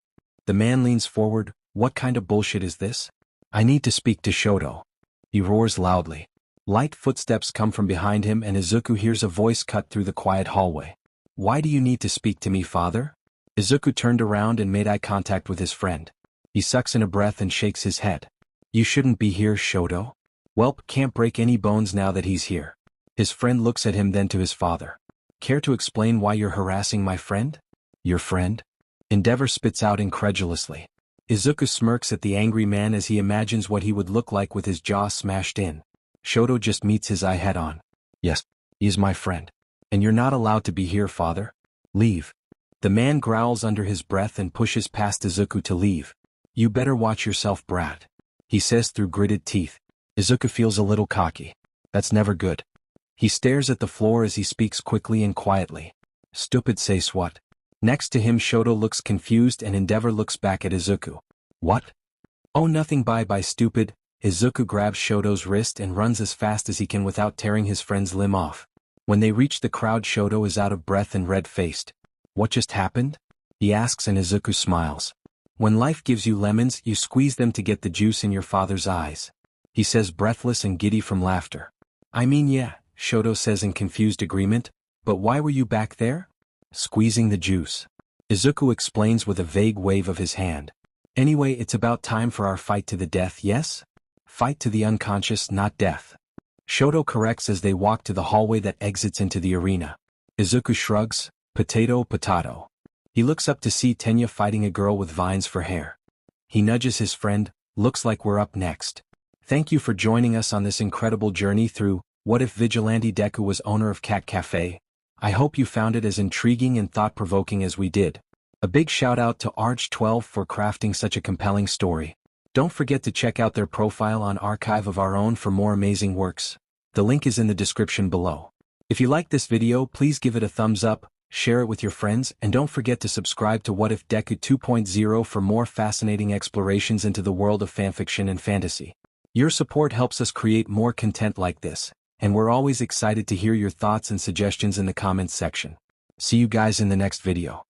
The man leans forward. What kind of bullshit is this? I need to speak to Shoto. He roars loudly. Light footsteps come from behind him and Izuku hears a voice cut through the quiet hallway. Why do you need to speak to me, father? Izuku turned around and made eye contact with his friend. He sucks in a breath and shakes his head. You shouldn't be here, Shoto. Welp, can't break any bones now that he's here. His friend looks at him, then to his father. Care to explain why you're harassing my friend? Your friend? Endeavor spits out incredulously. Izuku smirks at the angry man as he imagines what he would look like with his jaw smashed in. Shoto just meets his eye head on. Yes, he is my friend. And you're not allowed to be here, father. Leave. The man growls under his breath and pushes past Izuku to leave. You better watch yourself, brat. He says through gritted teeth. Izuku feels a little cocky. That's never good. He stares at the floor as he speaks quickly and quietly. Stupid, says what? Next to him Shoto looks confused and Endeavor looks back at Izuku. What? Oh, nothing, bye stupid. Izuku grabs Shoto's wrist and runs as fast as he can without tearing his friend's limb off. When they reach the crowd, Shoto is out of breath and red-faced. What just happened? He asks and Izuku smiles. When life gives you lemons, you squeeze them to get the juice in your father's eyes. He says, breathless and giddy from laughter. I mean, yeah, Shoto says in confused agreement, but why were you back there? Squeezing the juice. Izuku explains with a vague wave of his hand. Anyway, it's about time for our fight to the death, yes? Fight to the unconscious, not death. Shoto corrects as they walk to the hallway that exits into the arena. Izuku shrugs, potato. He looks up to see Tenya fighting a girl with vines for hair. He nudges his friend, looks like we're up next. Thank you for joining us on this incredible journey through What If Vigilante Deku Was Owner of Cat Cafe. I hope you found it as intriguing and thought-provoking as we did. A big shout out to Arch12 for crafting such a compelling story. Don't forget to check out their profile on Archive of Our Own for more amazing works. The link is in the description below. If you liked this video, please give it a thumbs up, share it with your friends, and don't forget to subscribe to What If Deku 2.0 for more fascinating explorations into the world of fanfiction and fantasy. Your support helps us create more content like this, and we're always excited to hear your thoughts and suggestions in the comments section. See you guys in the next video.